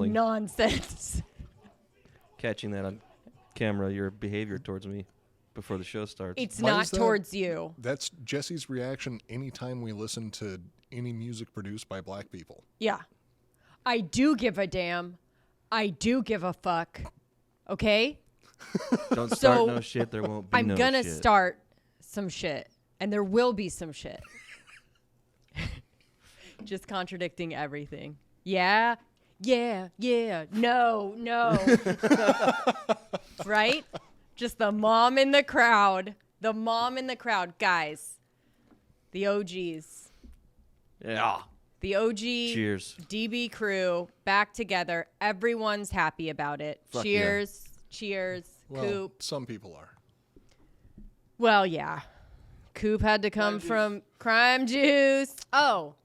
rolling. Nonsense. Catching that on camera, your behavior towards me before the show starts. It's not towards you. That's Jesse's reaction anytime we listen to any music produced by black people. Yeah. I do give a damn. I do give a fuck. Okay? Don't start no shit, there won't be I'm no gonna shit. start some shit. And there will be some shit. Just contradicting everything. Yeah. Yeah. Yeah. No. No. Right? Just the mom in the crowd. The mom in the crowd. Guys. The OGs. Yeah. The OG Cheers. DB crew back together. Everyone's happy about it. Fuck Cheers. Yeah. Cheers. Well, Coop. some people are. Well, yeah. Coop had to come from Crime Juice. Oh.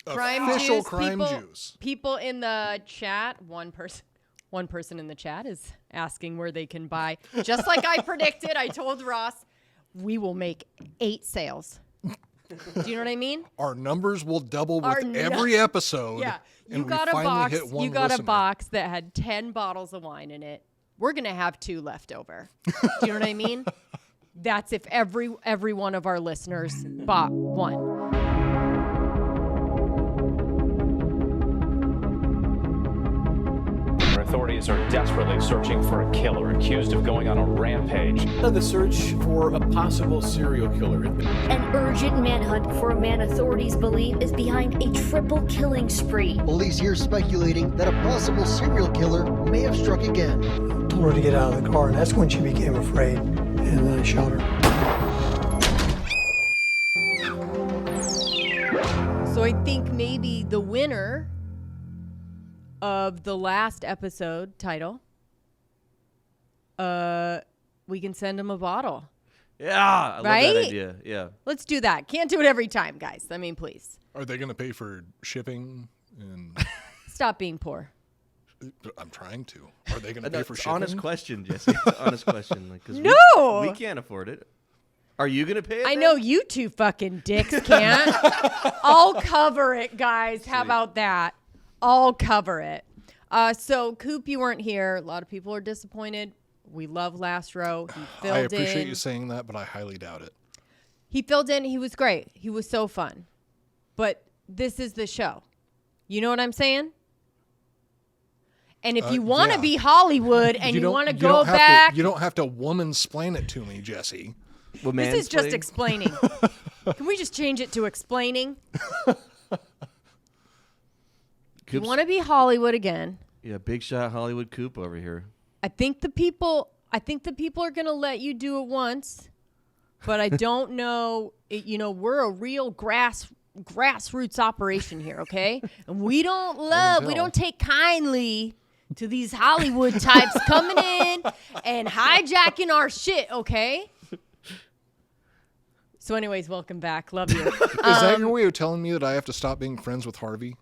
Official crime juice. People in the chat, one person in the chat is asking where they can buy. Just like I predicted, I told Ross, we will make 8 sales. Do you know what I mean? Our numbers will double with every episode. Yeah. You got a box. You got a box that had 10 bottles of wine in it. We're going to have 2 left over. Do you know what I mean? That's if every one of our listeners bought one. Authorities are desperately searching for a killer accused of going on a rampage. The search for a possible serial killer. An urgent manhunt for a man authorities believe is behind a triple killing spree. Police here speculating that a possible serial killer may have struck again. Told her to get out of the car, and that's when she became afraid, and then I shot her. So I think maybe the winner of the last episode title, we can send him a bottle. Yeah, I love that idea. Yeah. Let's do that. Can't do it every time, guys. I mean, please. Are they going to pay for shipping? And Stop being poor. I'm trying to. Are they going to pay for shipping? Honest question, Jesse. Honest question. Like, 'cause No! we can't afford it. Are you going to pay it? I know you two fucking dicks can't. I'll cover it, guys. How about that? I'll cover it. So, Coop, you weren't here. A lot of people are disappointed. We love Last Row. He filled in. I appreciate you saying that, but I highly doubt it. He filled in. He was great. He was so fun. But this is the show. You know what I'm saying? And if you want to be Hollywood and you want to go back. You don't have to woman-splain it to me, Jesse. Well, this is just explaining. Can we just change it to explaining? You want to be Hollywood again. Yeah, big shot Hollywood Coop over here. I think the people are going to let you do it once, but I don't know. We're a real grassroots operation here, okay? And we don't take kindly to these Hollywood types coming in and hijacking our shit, okay? So anyways, welcome back. Love you. Is that your way of telling me that I have to stop being friends with Harvey?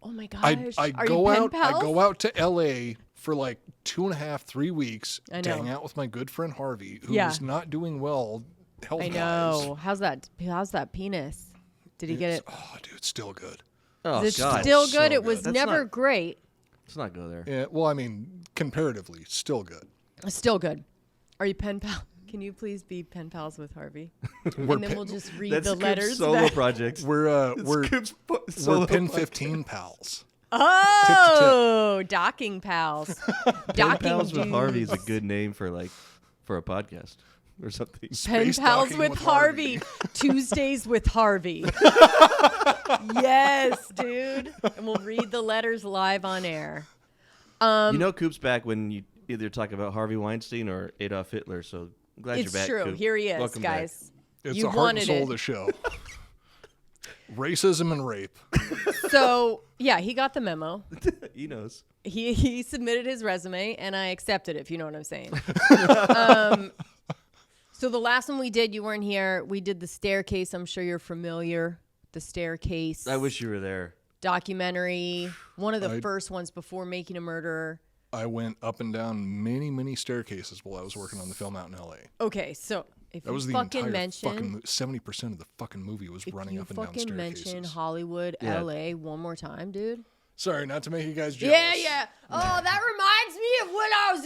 Oh my gosh. I go out to LA for like 2.5, 3 weeks to hang out with my good friend Harvey, who is not doing well health-wise. I know. How's that penis? Did he get it? Oh, dude, it's still good. Oh, Is it God. still good? So It was good. never great. Let's not go there. Yeah, well, I mean, comparatively, still good. Still good. Are you pen pal? Can you please be pen pals with Harvey? And then we'll just read the letters. Solo project. We're pin project. 15 pals. Oh, docking pals. Pen pals with Harvey is a good name for a podcast or something. Pen pals with Harvey. Tuesdays with Harvey. Yes, dude. And we'll read the letters live on air. Coop's back when you either talk about Harvey Weinstein or Adolf Hitler, so I'm glad you're back. It's true. Coop. Here he is, Welcome guys. It's you the heart and wanted soul it. of the show. Racism and rape. So, yeah, he got the memo. He knows. He submitted his resume, and I accepted it, if you know what I'm saying. So the last one we did, you weren't here. We did the Staircase. I'm sure you're familiar. The Staircase. I wish you were there. Documentary. One of the first ones before Making a Murderer. I went up and down many, many staircases while I was working on the film out in L.A. Okay, so if that you was the fucking entire mention 70% of the fucking movie was running up and down if you fucking staircases. mention Hollywood, Yeah. L.A. one more time, dude. Sorry, not to make you guys jealous. Yeah. Oh, that reminds me of when I was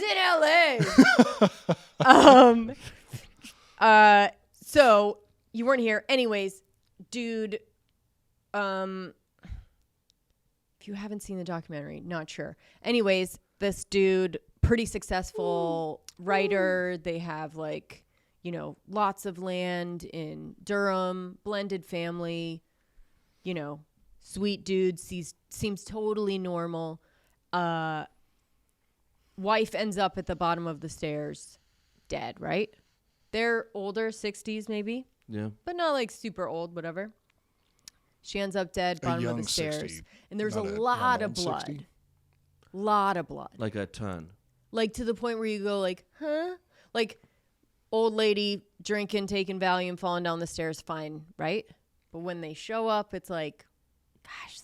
in LA. So you weren't here. Anyways, dude, if you haven't seen the documentary, not sure. Anyways, this dude, pretty successful writer. They have lots of land in Durham, blended family, sweet dude, seems totally normal. Wife ends up at the bottom of the stairs, dead, right? They're older, 60s maybe. Yeah. But not super old, whatever. She ends up dead, bottom of the stairs. 60, and there's a lot of blood. 60. Lot of blood. Like a ton. To the point where you go huh? Old lady drinking, taking Valium, falling down the stairs, fine, right? But when they show up, it's gosh,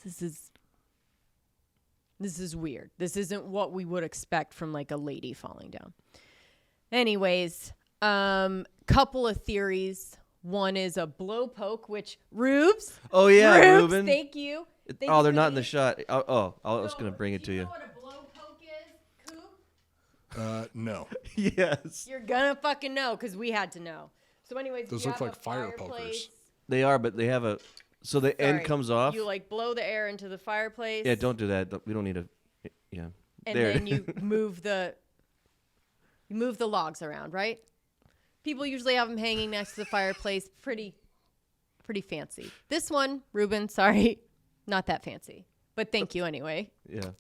this is weird. This isn't what we would expect from a lady falling down. Anyways, couple of theories. One is a blow poke, which Rubes. Oh yeah, Ruben. Thank you. They're not in the shot. I was gonna bring it to you. Know what a blow poke is, Coop? No. Yes. You're gonna fucking know because we had to know. So anyways, Those you look have like a fire fireplace. pokers. They are, but they have a. So the end comes off. You blow the air into the fireplace. Yeah, don't do that. We don't need a. Yeah. And there. then you move the logs around, right? People usually have them hanging next to the fireplace. Pretty fancy. This one, Ruben, sorry, not that fancy, but thank you anyway. Yeah.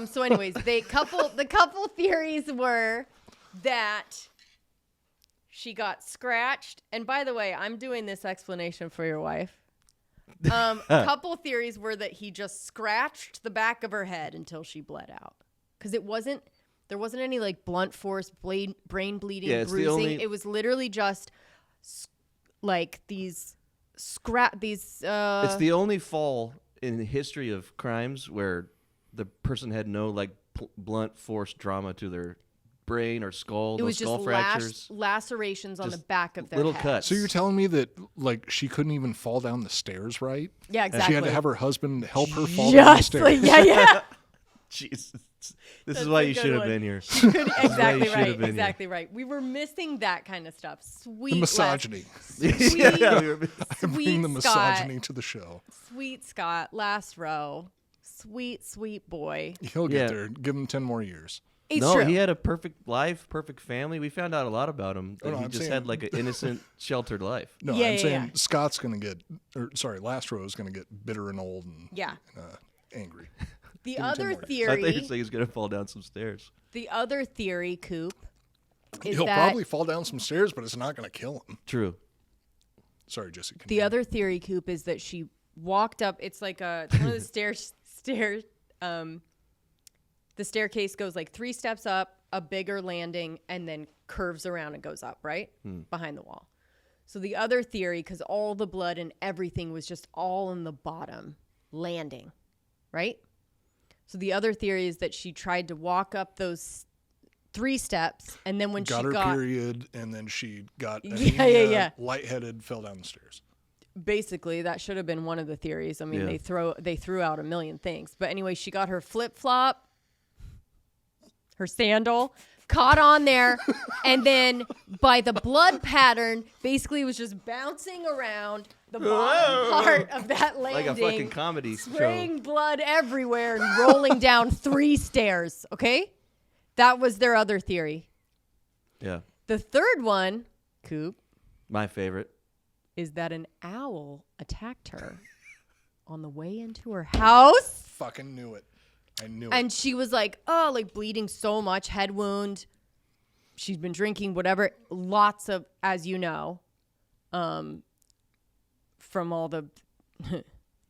So anyways, the couple theories were that she got scratched. And by the way, I'm doing this explanation for your wife. A couple theories were that he just scratched the back of her head until she bled out. Because there wasn't any blunt force brain bleeding, bruising. It was literally just these It's the only fall in the history of crimes where the person had no blunt force trauma to their brain or skull. It was skull just fractures. lacerations on the back of their little head. cuts. So you're telling me that she couldn't even fall down the stairs, right? Yeah, And exactly. she had to have her husband help her fall down the stairs. Yeah. Jesus. This is why you should have been here. Exactly right. We were missing that kind of stuff. Sweet The misogyny. I'm bringing the misogyny to the show. Sweet Scott, last row. Sweet boy. He'll get there. Give him 10 more years. It's no, true. he had a perfect life, perfect family. We found out a lot about him. Oh, no, he I'm just saying- had an innocent, sheltered life. No, Yeah, I'm yeah, saying yeah. Scott's going to last row is going to get bitter and old and angry. The him 10 other more years. I thought you were theory, saying he's going to fall down some stairs. Coop, is He'll that probably fall down some stairs, but it's not going to kill him. True. Sorry, Jesse. the other theory, Coop, is that she walked up. It's one of the stairs. The staircase goes 3 steps up, a bigger landing, and then curves around and goes up, right? Behind the wall. So the other theory, because all the blood and everything was just all in the bottom landing, right? So the other theory is that she tried to walk up those 3 steps, and then when got she her got period, and then she got lightheaded, fell down the stairs. Basically, that should have been one of the theories. I mean, Yeah. they threw out a million things, but anyway, she got her flip-flop, her sandal, caught on there, and then by the blood pattern, basically was just bouncing around the bottom part of that landing, Like a fucking comedy spraying show. blood everywhere and rolling down 3 stairs. Okay, that was their other theory. Yeah. The third one, Coop, My favorite. is that an owl attacked her on the way into her house. Fucking knew it. I knew it. And she was bleeding so much, head wound. She's been drinking, whatever. Lots of, as you know, from all the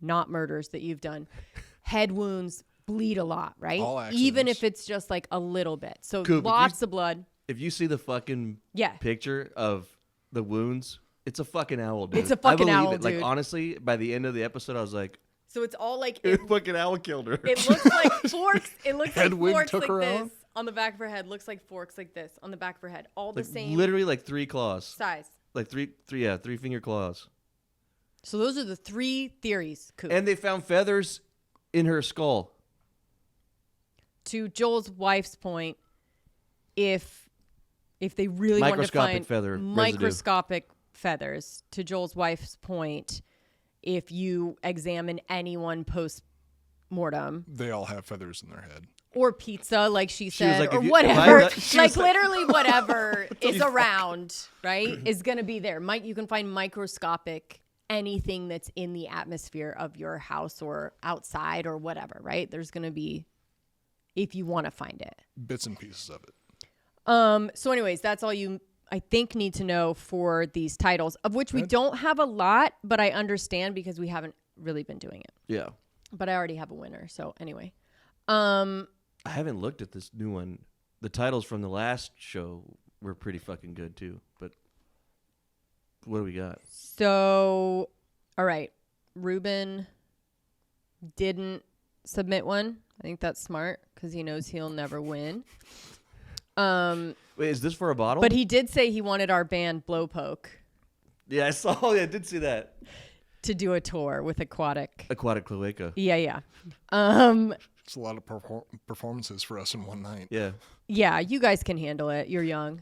not murders that you've done, head wounds bleed a lot, right? All Even accidents. if it's just a little bit. So Coop, lots of blood. If you see the fucking picture of the wounds, it's a fucking owl, dude. It's a fucking I believe owl, it. dude. Honestly, by the end of the episode, I was like, So it's all fucking owl killed her. It looks like forks. It looks like Hedwig forks took like her this out? on the back of her head. Looks like forks like this on the back of her head. All the same Literally 3 claws. size. Like three finger claws. So those are the 3 theories, Coop. And they found feathers In her skull. To Joel's wife's point, if they really want to find microscopic feathers, to Joel's wife's point, if you examine anyone post-mortem, they all have feathers in their head. Or pizza, like she said, like, or whatever. Like literally whatever is around, right, is going to be there. You can find microscopic anything that's in the atmosphere of your house or outside or whatever, right? There's going to be, if you want to find it. Bits and pieces of it. So anyways, that's all you, I think, need to know for these titles, of which we don't have a lot, but I understand because we haven't really been doing it. Yeah. But I already have a winner, so anyway. I haven't looked at this new one. The titles from the last show were pretty fucking good too, but what do we got? So, all right. Ruben didn't submit one. I think that's smart because he knows he'll never win. Wait, is this for a bottle? But he did say he wanted our band Blowpoke. Yeah, I saw. Yeah, I did see that. To do a tour with Aquatic Cloaca. Yeah. It's a lot of performances for us in one night. Yeah. Yeah, you guys can handle it. You're young.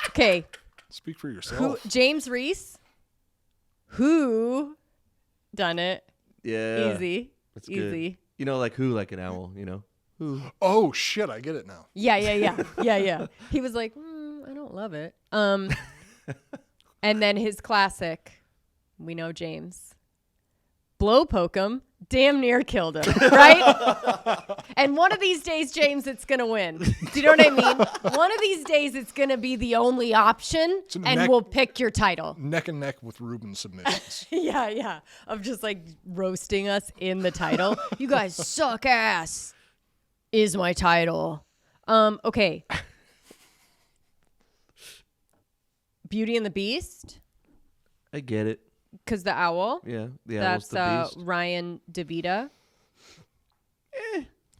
Okay. Speak for yourself. James Reese. Who done it? Yeah. Easy. That's easy. Good. You know, like who, like an owl, you know? Who? Oh, shit. I get it now. Yeah. He was like, I don't love it. And then his classic, we know James. Blowpoke him, damn near killed him, right? And one of these days, James, it's going to win. Do you know what I mean? One of these days, it's going to be the only option, and we'll pick your title. Neck and neck with Ruben's submissions. Yeah. Of just like roasting us in the title. You guys suck ass is my title. Okay. Beauty and the Beast. I get it. Because the owl. Yeah, the owl's the beast. Ryan DeVita.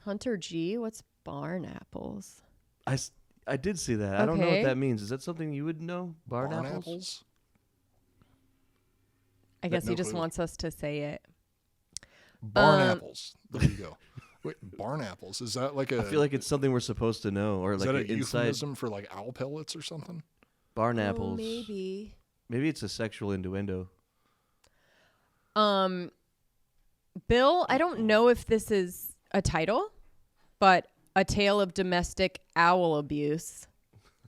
Hunter G. What's barn apples? I did see that. Okay. I don't know what that means. Is that something you would know? Barn apples? I guess he just wants us to say it. Barn apples. There you go. Wait, barn apples. Is that like a... I feel like it's something we're supposed to know. Or is like that a euphemism for like owl pellets or something? Barn apples. Maybe. Maybe it's a sexual innuendo. Bill, I don't know if this is a title, but A Tale of Domestic Owl Abuse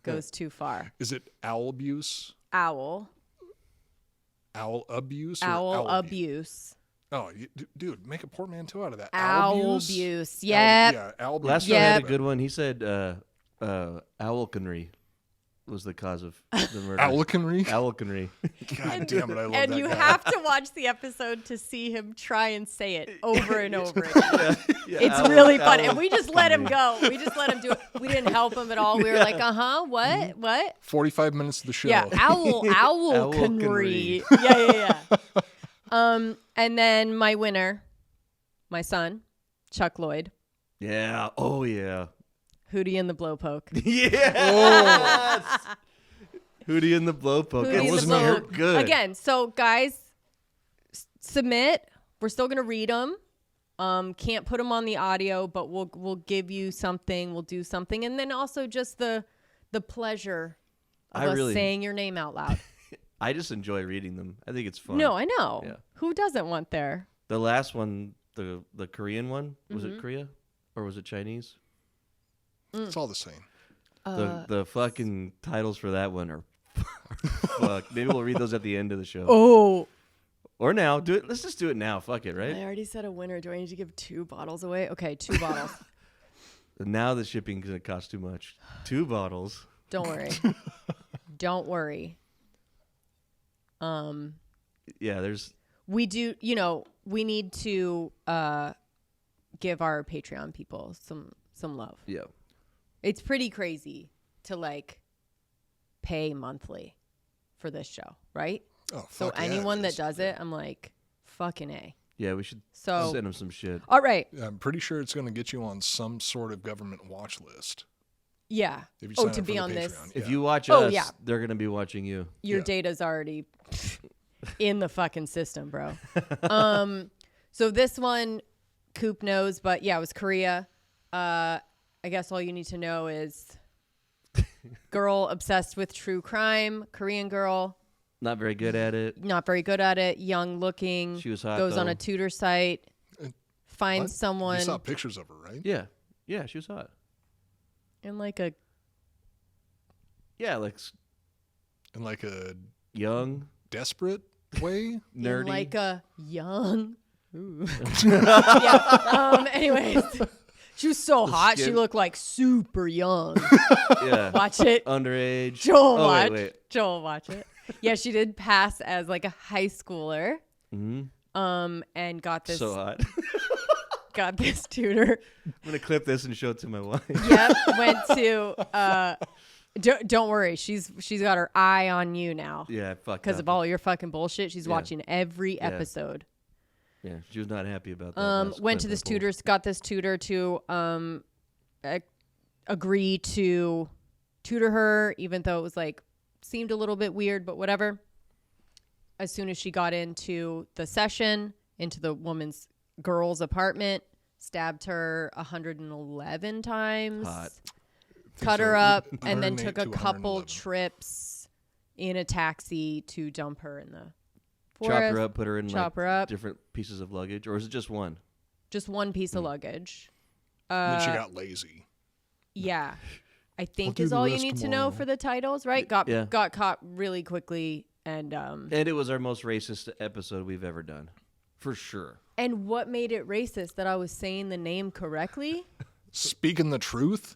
goes too far. Is it owl abuse? Owl. Owl abuse? Owl abuse. Oh, dude, make a portmanteau out of that. Owl abuse. Yeah. Owl abuse. Last one had a good one. He said owlconry was the cause of the murder. Owlconry? Owlconry. God damn it, I love that And you guy. have to watch the episode to see him try and say it over and over again. It's really fun. And we just let him go. We just let him do it. We didn't help him at all. We were like, what? 45 minutes of the show. Yeah, owlconry. Yeah. And then my winner, my son, Chuck Lloyd. Yeah. Oh, yeah. Hootie and the Blowpoke. Yes! Hootie and the Blowpoke. It was good. Again, so guys, submit. We're still going to read them. Can't put them on the audio, but we'll give you something. We'll do something. And then also just the pleasure of us saying your name out loud. I just enjoy reading them. I think it's fun. No, I know. Yeah. Who doesn't want their? The last one, the Korean one, was it Korea? Or was it Chinese? It's all the same. The fucking titles for that one are fuck. Maybe we'll read those at the end of the show. Oh. Or now. Do it. Let's just do it now. Fuck it, right? I already said a winner. Do I need to give 2 bottles away? Okay, 2 bottles. Now the shipping's going to cost too much. 2 bottles. Don't worry. Don't worry. Yeah, there's... We do, we need to give our Patreon people some love. Yeah. It's pretty crazy to pay monthly for this show, right? Oh, so anyone that does it, I'm like, fucking A. Yeah, we should send them some shit. All right. I'm pretty sure it's going to get you on some sort of government watch list. Yeah. To be on Patreon. this. Yeah. If you watch us, they're going to be watching you. Your data's already in the fucking system, bro. So this one, Coop knows, but yeah, it was Korea. I guess all you need to know is girl obsessed with true crime, Korean girl. Not very good at it. Not very good at it. Young looking. She was hot, goes though. on a tutor site. Finds What? someone. You saw pictures of her, right? Yeah. Yeah, she was hot. In like a. Yeah, like In like a young, desperate way. nerdy. In like a young. Ooh. Yeah. Anyways. She was so hot. skin. She looked like super young. Yeah. Watch it. Underage. Joel, oh, watch. Wait. Joel, watch it. Yeah, she did pass as like a high schooler. Mm-hmm. And got this. So hot. Got this tutor. I'm gonna clip this and show it to my wife. Yep. Went to. Don't worry. She's got her eye on you now. Yeah, fuck. Because of all your fucking bullshit. She's Yeah. watching every episode. Yeah, she was not happy about that. Went to this tutor, got this tutor to agree to tutor her, even though it was like seemed a little bit weird, but whatever. As soon as she got into the session, into the girl's apartment, stabbed her 111 times, Hot. cut her up, and then 108 took a to couple 111. trips in a taxi to dump her in the Chop forest. her up, put her in Chop her up. different pieces of luggage, or is it just one? Just one piece of luggage. And then she got lazy. Yeah. I think do is the all you rest need to tomorrow. know for the titles, right? Got caught really quickly and And it was our most racist episode we've ever done, for sure. and what made it racist that I was saying the name correctly? Speaking the truth.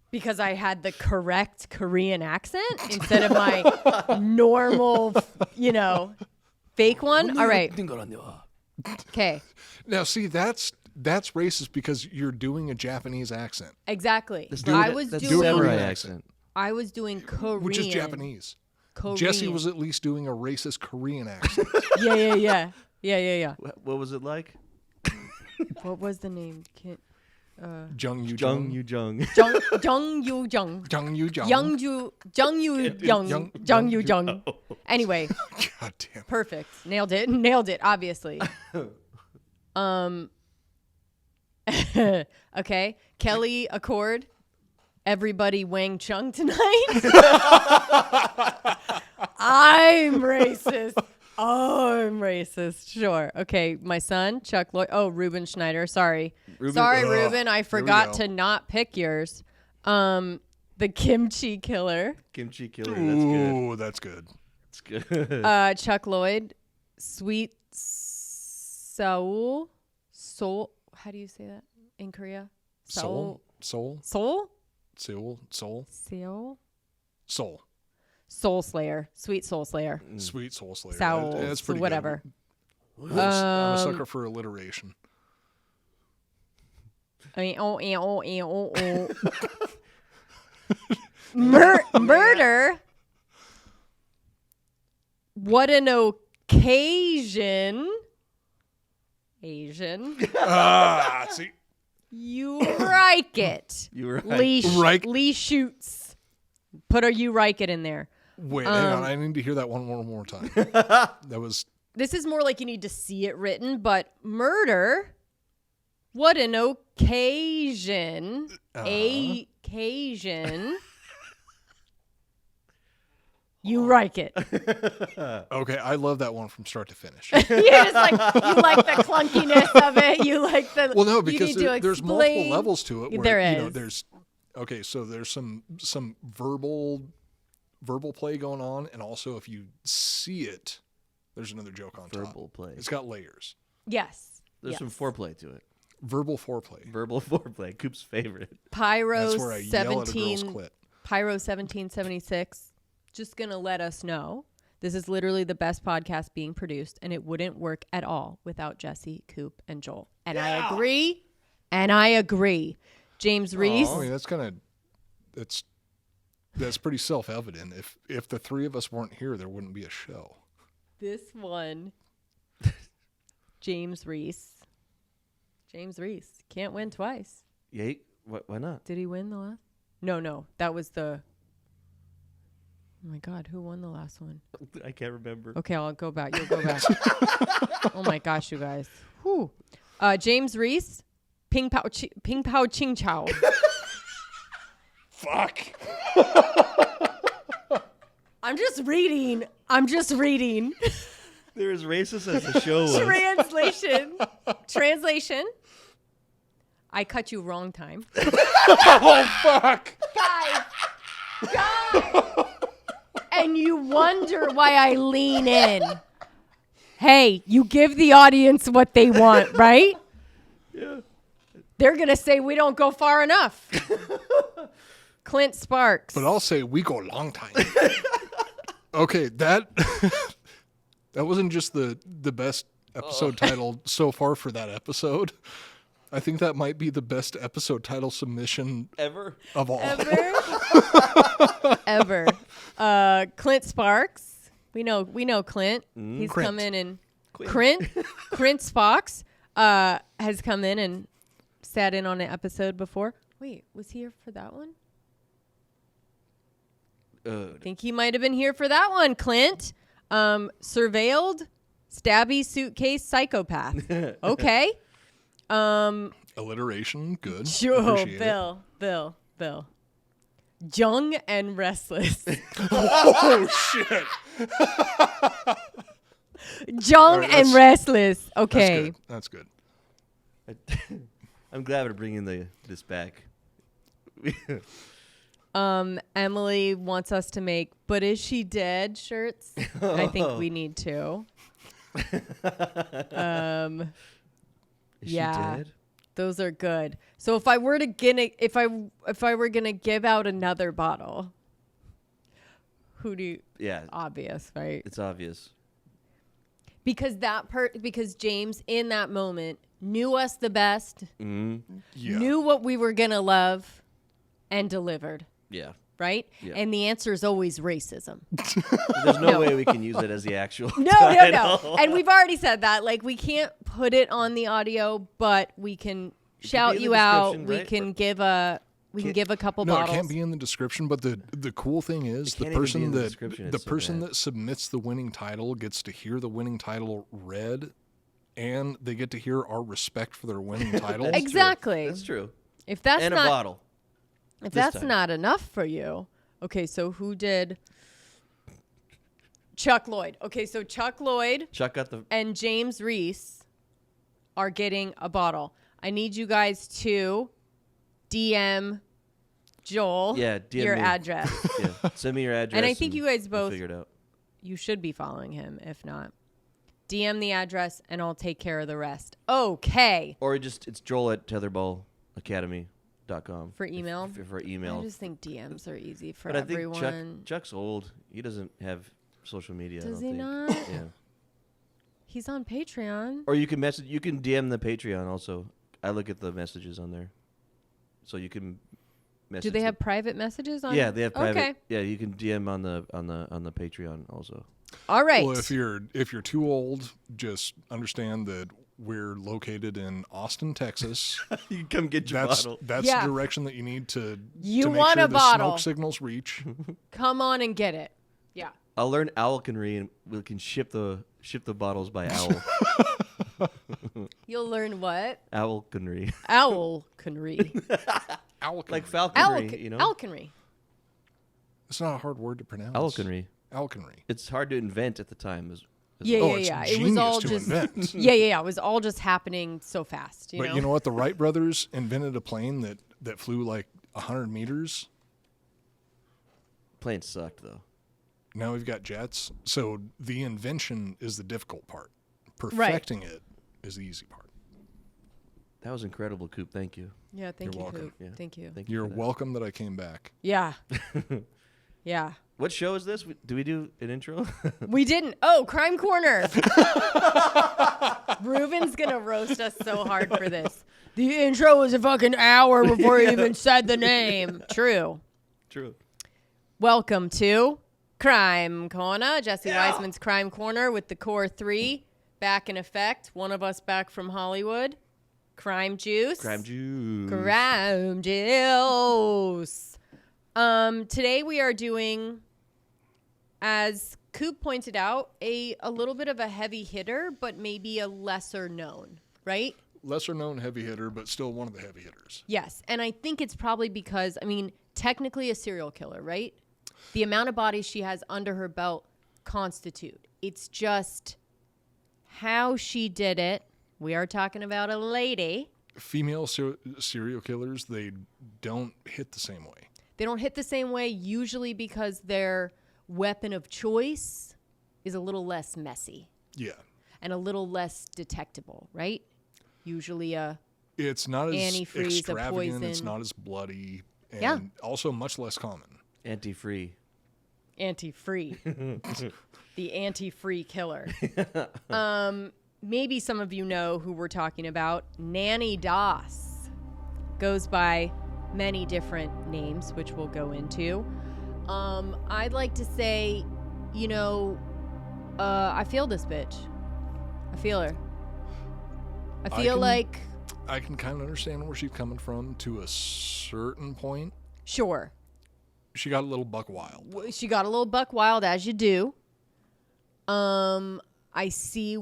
Because I had the correct Korean accent instead of my normal, fake one. All right. Okay. Now, see, that's racist because you're doing a Japanese accent, Exactly. That's doing- samurai accent. I was doing Korean. which is Japanese. Korean. Jesse was at least doing a racist Korean accent. Yeah. What was it like? What was the name? Jung Yu Jung Yu Jung. Jung Yu Jung. Jung Yu Jung. Jung Yu Jung. Anyway, God damn. perfect. Nailed it, obviously. Okay. Kelly Accord. Everybody Wang Chung tonight. I'm racist. Sure. Okay. My son, Chuck Lloyd. Oh, Ruben Schneider. Sorry. Sorry, Ruben. I forgot to not pick yours. The Kimchi Killer. Kimchi Killer. That's good. Ooh, that's good. That's good. Chuck Lloyd. Sweet Soul. Soul. How do you say that in Korea? Soul. Soul. Soul Slayer. Sweet Soul Slayer. Sweet Soul Slayer. Soul. That's pretty whatever. good. I'm a sucker for alliteration. Murder. What an occasion. Asian. See. You like it. You were right. Right. Lee shoots. Put a you like it in there. Wait, hang on. I need to hear that one more time. That was. This is more like you need to see it written, but murder. What an occasion. Occasion. You like it. Okay, I love that one from start to finish. You just like you like the clunkiness of it. You like the Well, no, you because need to there's multiple explain. levels to it. Where, There You know, is. there's so there's some verbal play going on, and also if you see it, there's another joke on top. Verbal play. It's got layers. Yes. There's yes. some foreplay to it. Verbal foreplay. Verbal foreplay. Coop's favorite. Pyro That's where I yell at a girl's 17 clit. Pyro 1776. Just gonna let us know this is literally the best podcast being produced, and it wouldn't work at all without Jesse, Coop, and Joel. And I agree. James Reese. I mean, that's pretty self-evident. If the three of us weren't here, there wouldn't be a show. This one. James Reese. Can't win twice. Yeah. Why not? Did he win the last? No. That was the Oh my God, who won the last one? I can't remember. Okay, I'll go back. You'll go back. Oh my gosh, you guys. Whew. James Reese, Ping Pao Ching Chow. Fuck. I'm just reading. They're as racist as the show was. Translation. I cut you wrong time. Oh, fuck. Guys. And you wonder why I lean in. Hey, you give the audience what they want, right? Yeah. They're going to say we don't go far enough. Clint Sparks. But I'll say we go a long time. Okay, that wasn't just the best episode title so far for that episode. I think that might be the best episode title submission Ever? of all. Ever. Clint Sparks. We know Clint. He's Crint. come in and Clint Sparks has come in and sat in on an episode before. Wait, was he here for that one? I think he might have been here for that one, Clint. Surveilled, stabby suitcase psychopath. Okay. Alliteration, good. Sure, Appreciate Bill. Jung and restless. Oh, shit. Jung Right, and restless. Okay. That's good. I'm glad we're bringing this back. Emily wants us to make "But Is She Dead" shirts. I think we need to. Is she dead? Those are good. So if I were gonna give out another bottle, who do you? Yeah. Obvious, right? It's obvious. Because because James in that moment knew us the best, knew what we were gonna love, and delivered. Yeah. Right? Yeah. And the answer is always racism. There's no way we can use it as the actual No. And we've already said that. Like, we can't put it on the audio, but we can shout you out. Right? We can give a couple bottles. No, it can't be in the description. But the cool thing is the person that submits the winning title gets to hear the winning title read, and they get to hear our respect for their winning title. Exactly. That's true. If that's and not a bottle. If that's not enough for you, okay. So who did? Chuck Lloyd. Okay, so Chuck Lloyd. Chuck got the and James Reese are getting a bottle. I need you guys to DM Joel. DM your me. address. Yeah, send me your address. And I think you guys both figure it out. You should be following him. If not, DM the address and I'll take care of the rest. Okay. Or it's Joel at tetherballacademy.com for email. For email. I just think DMs are easy for but everyone. I think Chuck's old. He doesn't have social media. Does I don't he think. not? Yeah. He's on Patreon. Or you can message. You can DM the Patreon also. I look at the messages on there, so you can message. Do they have private messages on? Yeah, they have private. Okay. Yeah, you can DM on the Patreon also. All right. Well, if you're too old, just understand that we're located in Austin, Texas. You can come get your bottle. That's the direction that you need to. You to make want sure a the bottle. Smoke signals reach. Come on and get it. Yeah. I'll learn owlconry and we can ship the bottles by owl. You'll learn what? Owlconry. Owlconry. Owlconry. Like falconry, you know? Owlconry. It's not a hard word to pronounce. Owlconry. Owlconry. It's hard to invent at the time. Yeah. It was all just invent. Yeah. It was all just happening so fast. But you know what? The Wright brothers invented a plane that flew like 100 meters. Plane sucked though. Now we've got jets. So the invention is the difficult part. Perfecting it is the easy part. That was incredible, Coop. Thank you. Yeah, thank You're you, welcome. Coop. Yeah. Thank you. Thank you. You're welcome that I came back. Yeah. Yeah. What show is this? Do we do an intro? We didn't. Oh, Crime Corner. Reuben's going to roast us so hard for this. The intro was a fucking hour before he even said the name. True. Welcome to Crime Corner. Jesse Wiseman's Crime Corner with the core three back in effect. One of us back from Hollywood. Crime Juice. Crime Juice. Crime Juice. Today we are doing as Coop pointed out, a little bit of a heavy hitter, but maybe a lesser known, right? Lesser known heavy hitter, but still one of the heavy hitters. Yes. And I think it's probably because, technically a serial killer, right? The amount of bodies she has under her belt constitute. It's just how she did it. We are talking about a lady. Female serial killers, they don't hit the same way. They don't hit the same way, usually because their weapon of choice is a little less messy. Yeah. And a little less detectable, right? Usually it's not as antifreeze, extravagant, a poison. it's not as bloody, and also much less common. Anti-free. Anti-free. The anti-free killer. Maybe some of you know who we're talking about. Nannie Doss goes by many different names, which we'll go into. I'd like to say, I feel this bitch. I feel her. I can kind of understand where she's coming from to a certain point. Sure. She got a little buck wild. She got a little buck wild, as you do. I see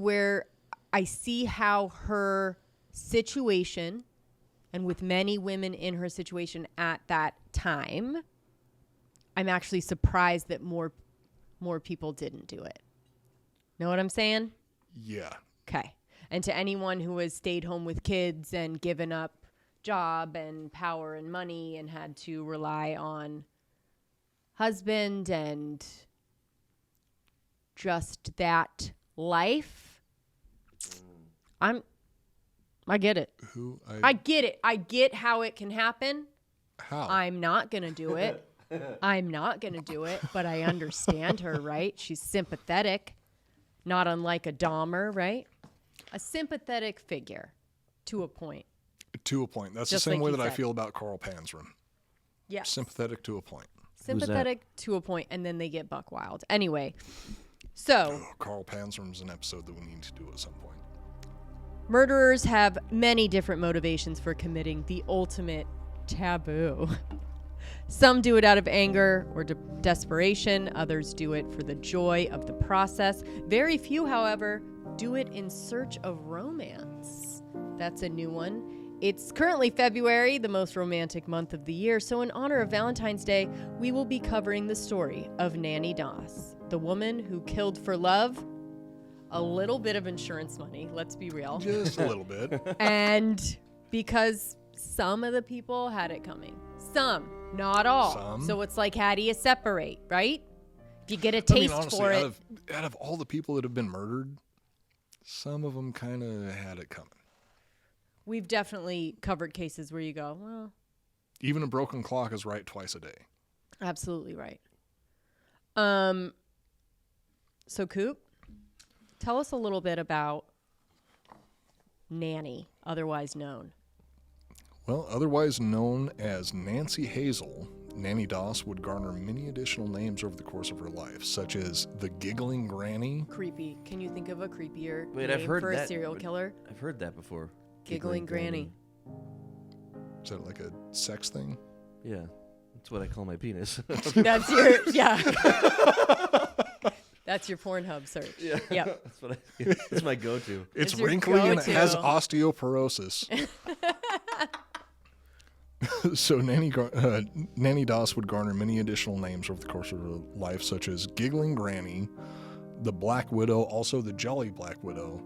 how her situation, and with many women in her situation at that time, I'm actually surprised that more people didn't do it. Know what I'm saying? Yeah. Okay. And to anyone who has stayed home with kids and given up job and power and money and had to rely on husband and just that life, I get it. I get it. I get how it can happen. How? I'm not going to do it. But I understand her, right? She's sympathetic, not unlike a Dahmer, right? A sympathetic figure to a point. To a point. That's Just the same like way you that I said. feel about Carl Panzram. Yeah. Sympathetic to a point. Sympathetic to a point, and then they get buck wild. Anyway, so Carl Panzram's an episode that we need to do at some point. murderers have many different motivations for committing the ultimate taboo. Some do it out of anger or desperation. Others do it for the joy of the process. Very few, however, do it in search of romance. That's a new one. It's currently February, the most romantic month of the year, so in honor of Valentine's Day, we will be covering the story of Nannie Doss, the woman who killed for love, a little bit of insurance money, let's be real. Just a little bit. And because some of the people had it coming. Some, not all. Some. So it's like, how do you separate, right? If you get a taste honestly, for it. out of all the people that have been murdered, some of them kind of had it coming. We've definitely covered cases where you go, well. Even a broken clock is right twice a day. Absolutely right. So, Coop, tell us a little bit about Nannie, otherwise known. Well, otherwise known as Nancy Hazel, Nannie Doss would garner many additional names over the course of her life, such as the Giggling Granny. Creepy. Can you think of a creepier Wait, name I've heard for that, a serial killer? I've heard that before. Giggling Granny. Is that like a sex thing? Yeah, that's what I call my penis. That's your, yeah. That's your Pornhub search. Yeah. Yep. That's my go-to. It's your wrinkly and it go-to. has osteoporosis. So Nannie Doss would garner many additional names over the course of her life, such as Giggling Granny, the Black Widow, also the Jolly Black Widow,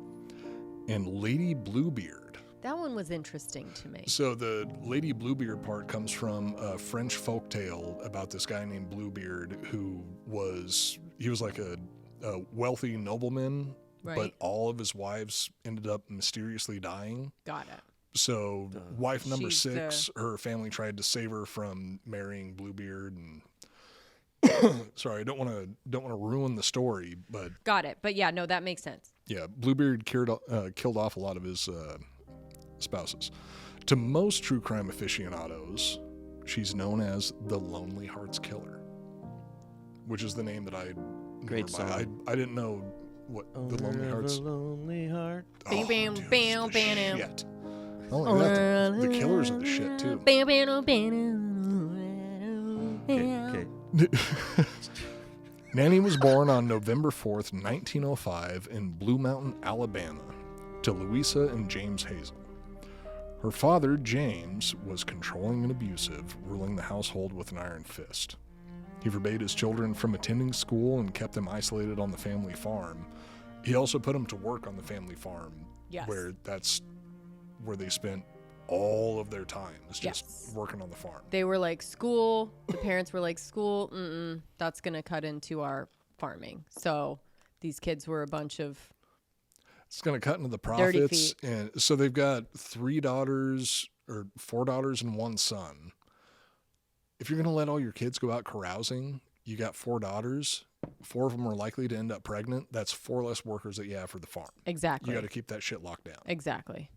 and Lady Bluebeard. That one was interesting to me. So the Lady Bluebeard part comes from a French folktale about this guy named Bluebeard who was like a wealthy nobleman, Right. but all of his wives ended up mysteriously dying. Got it. So wife number She's 6, her family tried to save her from marrying Bluebeard, and sorry, I don't want to ruin the story, but Got it. But yeah, no, that makes sense. yeah, Bluebeard killed off a lot of his spouses. To most true crime aficionados, she's known as the Lonely Hearts Killer, which is the name that I Great remember by. song. I didn't know what the Lonely Hearts. Lonely heart. Bam, bam, dude, bam, it's the bam. shit. Not only that, the Killers are the shit too. Bam, bam, bam, Okay. Nannie was born on November 4th, 1905 in Blue Mountain, Alabama, to Louisa and James Hazel. Her father, James, was controlling and abusive, ruling the household with an iron fist. He forbade his children from attending school and kept them isolated on the family farm. He also put them to work on the family farm, where that's where they spent all of their time, is just working on the farm. They were like, school. The parents were like, school, that's going to cut into our farming. So these kids were a bunch of... It's going to cut into the profits. And so they've got 3 daughters or 4 daughters and 1 son. If you're going to let all your kids go out carousing, you got 4 daughters, 4 of them are likely to end up pregnant. That's 4 less workers that you have for the farm. Exactly. You got to keep that shit locked down. Exactly.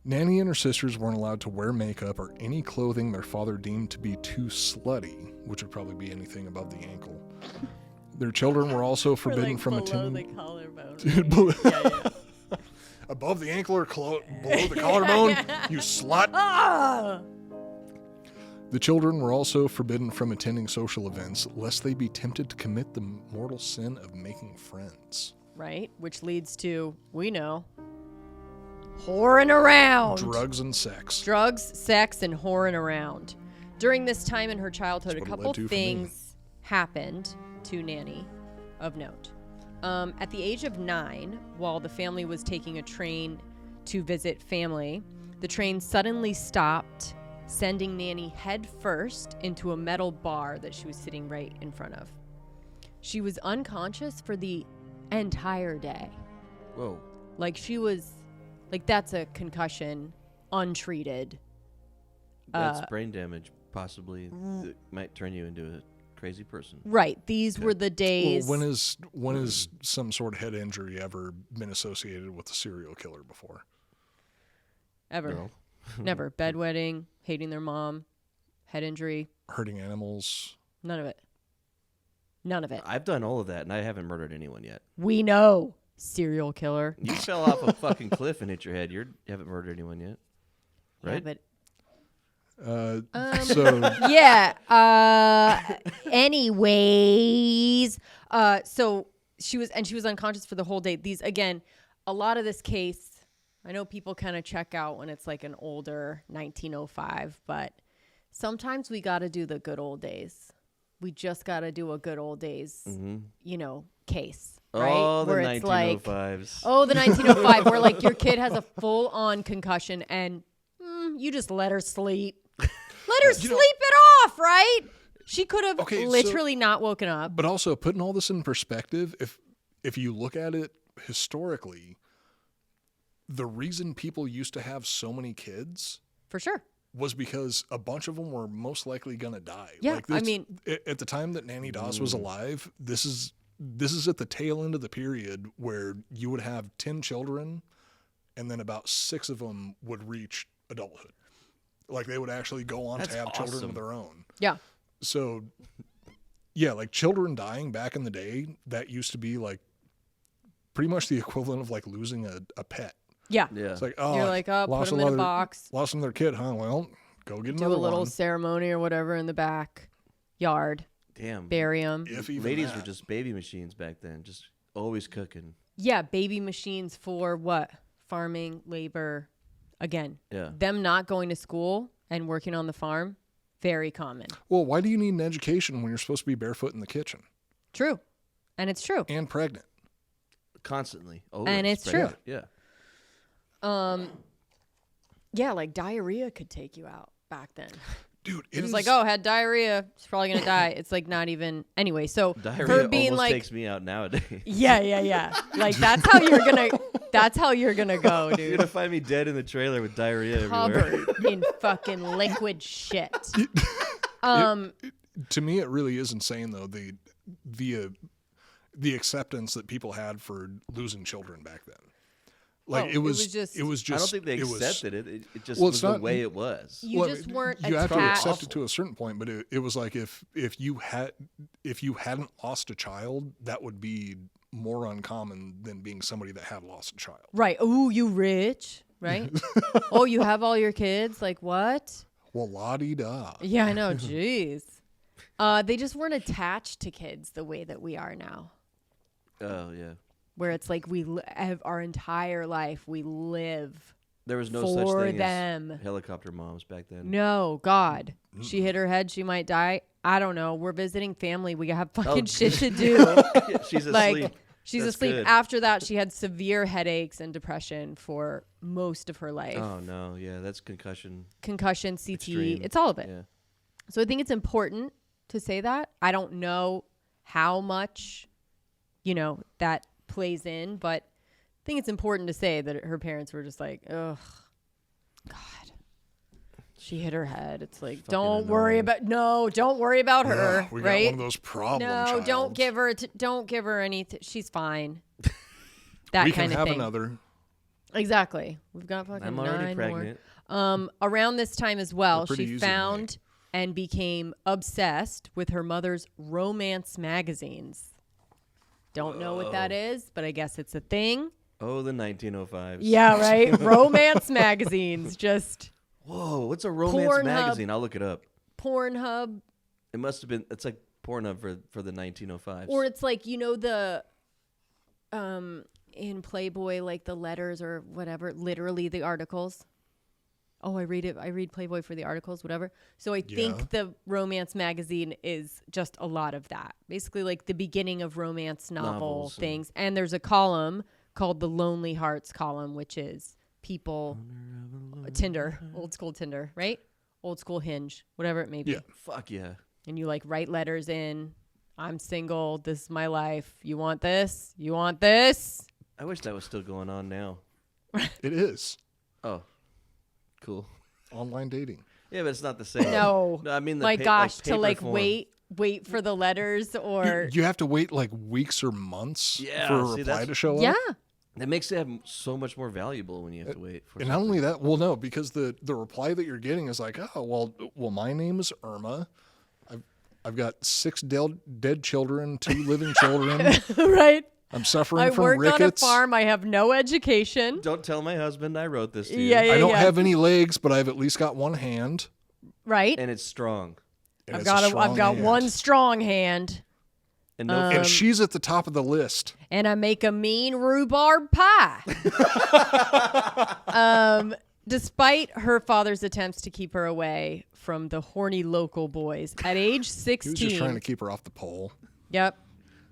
Nannie and her sisters weren't allowed to wear makeup or any clothing their father deemed to be too slutty, which would probably be anything above the ankle. Their children were also forbidden from attending... Below the collarbone. Dude, above the ankle or below the collarbone, you slut. Ah! The children were also forbidden from attending social events, lest they be tempted to commit the mortal sin of making friends. Right, which leads to, we know, whoring around. Drugs and sex. Drugs, sex, and whoring around. During this time in her childhood, a couple things happened to Nannie of note. At the age of 9, while the family was taking a train to visit family, the train suddenly stopped, sending Nannie head first into a metal bar that she was sitting right in front of. She was unconscious for the entire day. Whoa. Like she was, like that's a concussion, untreated. That's brain damage, possibly. That might turn you into a crazy person. Right. These were the days. Well, when is some sort of head injury ever been associated with a serial killer before? Ever. No. Never. Bedwetting, hating their mom, head injury. Hurting animals. None of it. None of it. I've done all of that, and I haven't murdered anyone yet. We know. Serial killer. You fell off a fucking cliff and hit your head. You haven't murdered anyone yet, right? Yeah, So yeah. Anyways, so she was unconscious for the whole day. These, again, a lot of this case, I know people kind of check out when it's like an older 1905, but sometimes we got to do the good old days. We just got to do a good old days, case. Right? Oh, the where it's 1905s. Like, the 1905, where like your kid has a full-on concussion and you just let her sleep. Let her sleep it off, right? She could have literally not woken up. But also, putting all this in perspective, if you look at it historically, the reason people used to have so many kids, for sure, was because a bunch of them were most likely going to die. Yeah, like this, at the time that Nannie Doss was alive, this is at the tail end of the period where you would have 10 children, and then about 6 of them would reach adulthood. Like they would actually go on to have children of their own. Yeah. So, yeah, like children dying back in the day, that used to be like pretty much the equivalent of like losing a pet. Yeah. It's like, you're like, put them in a box. Lost another kid, huh? Well, go get another one. Do a little one. ceremony or whatever in the backyard. Damn. Bury them. Ladies were just baby machines back then, just always cooking. Yeah, baby machines for what? Farming, labor. Again, them not going to school and working on the farm, very common. Well, why do you need an education when you're supposed to be barefoot in the kitchen? True. And it's true. And pregnant. Constantly. And it's pregnant. true. Yeah. Yeah, like diarrhea could take you out back then. Dude, it was like, had diarrhea. She's probably going to die. It's like not even... Anyway, so diarrhea her being almost like... takes me out nowadays. Yeah. Like, that's how you're going to... That's how you're going to go, dude. You're going to find me dead in the trailer with diarrhea everywhere. Covered in fucking liquid shit. To me, it really is insane, though, the acceptance that people had for losing children back then. Like it was just. I don't think they accepted it. It just was the way it was. You just weren't attached. You have to accept it to a certain point, but it was like if you hadn't lost a child, that would be more uncommon than being somebody that had lost a child. Right. Oh, you rich, right? Oh, you have all your kids. Like what? Well, la-di-da. Yeah, I know. Jeez. They just weren't attached to kids the way that we are now. Oh, yeah. Where it's like we have our entire life, we live There was no for such thing them. as helicopter moms back then. No, God. She hit her head, she might die. I don't know. We're visiting family. We have fucking shit to do. She's asleep. Like, she's That's asleep. good. After that, she had severe headaches and depression for most of her life. Oh, no. Yeah, that's concussion. Concussion, CTE. Extreme. It's all of it. Yeah. So I think it's important to say that. I don't know how much, that plays in, but I think it's important to say that her parents were just like, ugh, God. She hit her head. It's like, don't worry about her, We right? got one of those problem No, childs. don't give her anything. She's fine. That We kind can of have thing. another. Exactly. We've got fucking I'm already 9 pregnant. more. Around this time as well, They're pretty she easy to found and became obsessed with her mother's romance magazines. Don't know what that is, but I guess it's a thing. Oh, the 1905s. Yeah, right? Romance magazines. Just Whoa, what's a romance Pornhub. magazine? I'll look it up. Pornhub. It must have been, it's like Pornhub for the 1905s. Or it's like, the in Playboy, like the letters or whatever, literally the articles. Oh, I read Playboy for the articles, whatever. So I think the romance magazine is just a lot of that. Basically like the beginning of romance Novels things. And there's a column called the Lonely Hearts column, which is people, Tinder, old school Tinder, right? Old school Hinge, whatever it may be. Yeah. Fuck yeah. And you like write letters in, I'm single, this is my life. You want this? You want this? I wish that was still going on now. It is Oh, cool. online dating. Yeah, but it's not the same. No. I mean, My gosh, to paper like form. wait for the letters or You have to wait like weeks or months Yeah, for a see, reply that's- to show yeah. up. That makes it so much more valuable when you have to wait for And not only that, well, no, because the reply that you're getting is like, oh, well, my name is Irma. I've got 6 dead children, 2 living children. Right. I'm suffering I from work rickets. on a farm. I have no education. Don't tell my husband I wrote this to you. Yeah, yeah. I don't have any legs, but I've at least got one hand. Right. And it's strong. And I've it's a got strong hand. one strong hand, And no And she's at the top of the list. and I make a mean rhubarb pie. Despite her father's attempts to keep her away from the horny local boys, at age He 16, was just trying to keep her off the pole. Yep.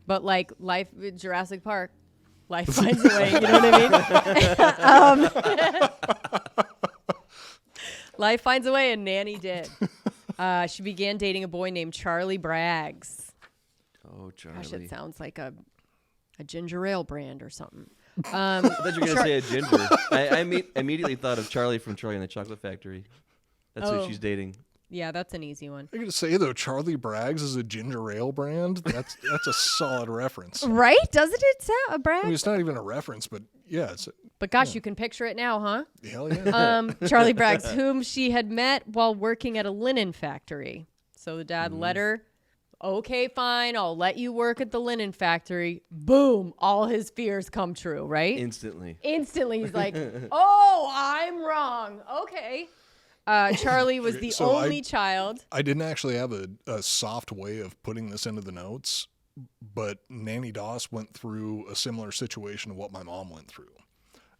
But like life, Jurassic Park, life finds a way. You know what I mean? Life finds a way, and Nannie did. She began dating a boy named Charlie Braggs. Oh, Charlie. Gosh, it sounds like a ginger ale brand or something. I thought you were going to say a ginger. I immediately thought of Charlie from Charlie and the Chocolate Factory. That's who she's dating. Yeah, that's an easy one. I got to say though, Charlie Braggs is a ginger ale brand. That's a solid reference. Right? Doesn't it sound a I brag? mean, it's not even a reference, but yeah, it's But gosh, you can picture it now, huh? hell yeah. Charlie Braggs, whom she had met while working at a linen factory. So the dad let her, okay, fine, I'll let you work at the linen factory. Boom, all his fears come true, right? Instantly. Instantly, he's like, oh, I'm wrong. Okay. Charlie was the So only child. I didn't actually have a soft way of putting this into the notes, but Nannie Doss went through a similar situation to what my mom went through.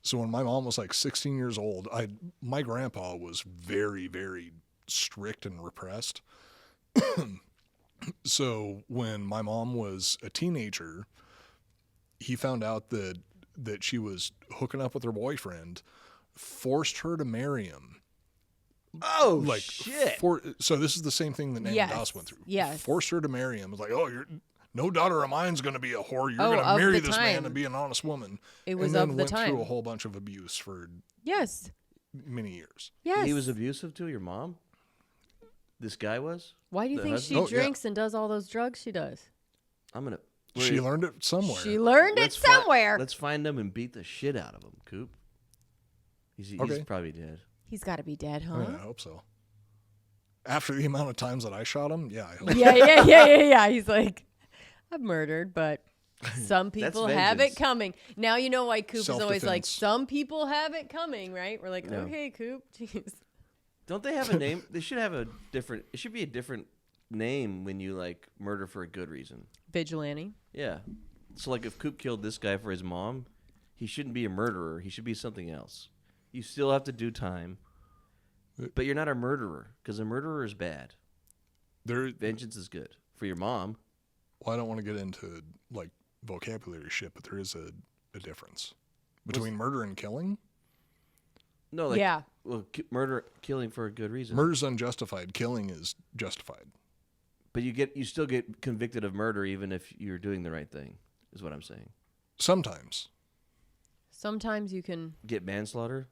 So when my mom was like 16 years old, my grandpa was very, very strict and repressed. So when my mom was a teenager, he found out that she was hooking up with her boyfriend, forced her to marry him. Oh, Like shit. So this is the same thing that Nannie Yes, Doss went through. yes. Forced her to marry him. It was like, oh, no daughter of mine's going to be a whore. You're Oh, going to of marry the this time. man and be an honest woman. It was and then of the went time. through a whole bunch of abuse for Yes. many years. Yes. He was abusive to your mom? This guy was? Why do you the think husband? she Oh, yeah. drinks and does all those drugs she does? I'm going to... She learned it somewhere. She learned it somewhere. Let's find him and beat the shit out of him, Coop. He's Okay. probably dead. He's got to be dead, huh? Yeah, I hope so. After the amount of times that I shot him, yeah, I hope. Yeah. He's like, I've murdered, but some people have it vengeance. coming. Now you know why Coop is always like, Self-defense. some people have it coming, right? We're like, No. okay, Coop. Jeez. Don't they have a name? They should have a different... It should be a different name when you like murder for a good reason. Vigilante. Yeah. So like if Coop killed this guy for his mom, he shouldn't be a murderer. He should be something else. You still have to do time, but you're not a murderer because a murderer is bad. Vengeance is good for your mom. Well, I don't want to get into like vocabulary shit, but there is a difference between murder and killing. No, like well, killing for a good reason. Murder's unjustified. Killing is justified. But you still get convicted of murder even if you're doing the right thing. Is what I'm saying. Sometimes you can get manslaughter,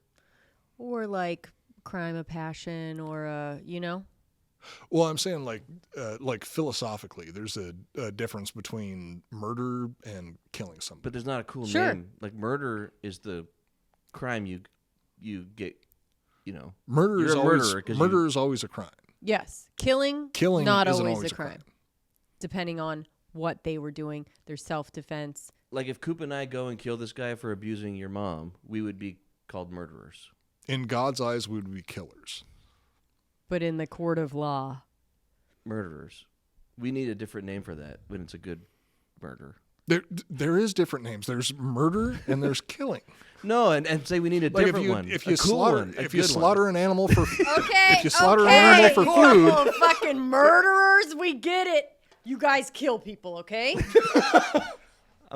or like crime of passion, or you know. Well, I'm saying like philosophically, there's a difference between murder and killing somebody. But there's not a cool name. Like murder is the crime you get. You know, murder is always a crime. Yes, killing not always a crime. Depending on what they were doing, their self-defense. Like if Coop and I go and kill this guy for abusing your mom, we would be called murderers. In God's eyes, we would be killers. But in the court of law, murderers. We need a different name for that when it's a good murder. There is different names. There's murder and there's killing. No, and say we need a different one. If you slaughter an animal for if you slaughter an animal for food, fucking murderers, we get it. You guys kill people, okay?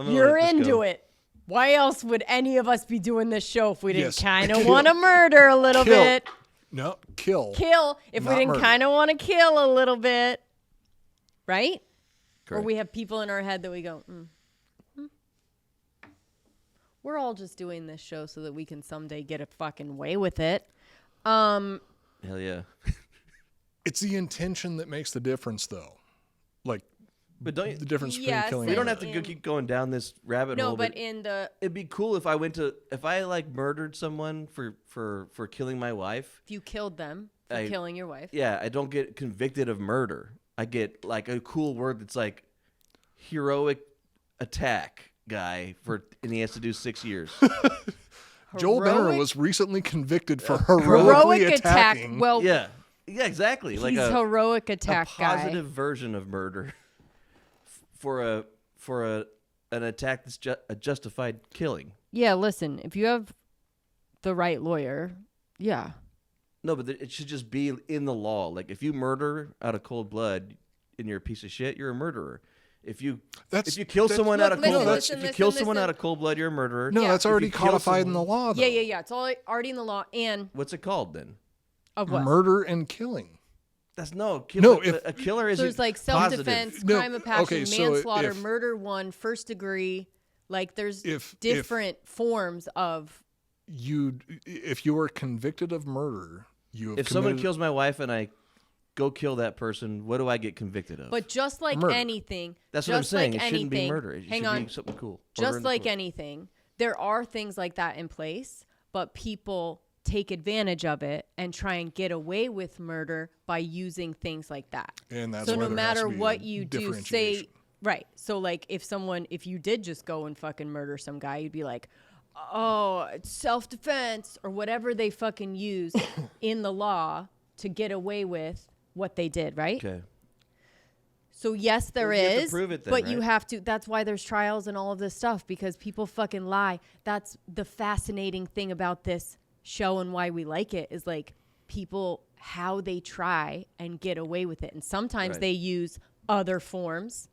You're into it. Why else would any of us be doing this show if we didn't kind of want to murder a little bit? No, kill. If we didn't kind of want to kill a little bit, right? Correct. Or we have people in our head that we go, We're all just doing this show so that we can someday get a fucking way with it. Hell yeah. It's the intention that makes the difference, though. Like, but don't you, the difference between killing. We don't have to keep going down this rabbit hole. No, but it'd be cool if I like murdered someone for killing my wife. If you killed them for killing your wife. Yeah, I don't get convicted of murder. I get like a cool word that's like heroic attack guy and he has to do 6 years. Joel Benner was recently convicted for heroically attacking. Well, yeah, exactly. He's like a heroic attack guy. A positive version of murder for an attack that's a justified killing. Yeah, listen, if you have the right lawyer, yeah. No, but it should just be in the law. Like if you murder out of cold blood and you're a piece of shit, you're a murderer. If you kill someone out of cold blood, you're a murderer. No, that's already codified in the law, though. Yeah. It's all already in the law. And what's it called then? Of what? Murder and killing. That's a killer isn't. So there's like self-defense, crime of passion, manslaughter, murder 1, first degree. Like there's different forms of. If you are convicted of murder, someone kills my wife and I go kill that person, what do I get convicted of? But just like anything, that's what I'm saying. It shouldn't be murder. It should be something cool. Just like anything, there are things like that in place, but people take advantage of it and try and get away with murder by using things like that. And that's so why no matter what you do, say right. So like if you did just go and fucking murder some guy, you'd be like, oh, it's self-defense or whatever they fucking use in the law to get away with what they did, right? Okay. So yes, there is, you have to prove it then, but right? you have to. That's why there's trials and all of this stuff because people fucking lie. That's the fascinating thing about this show and why we like it is like people how they try and get away with it, and sometimes they use other forms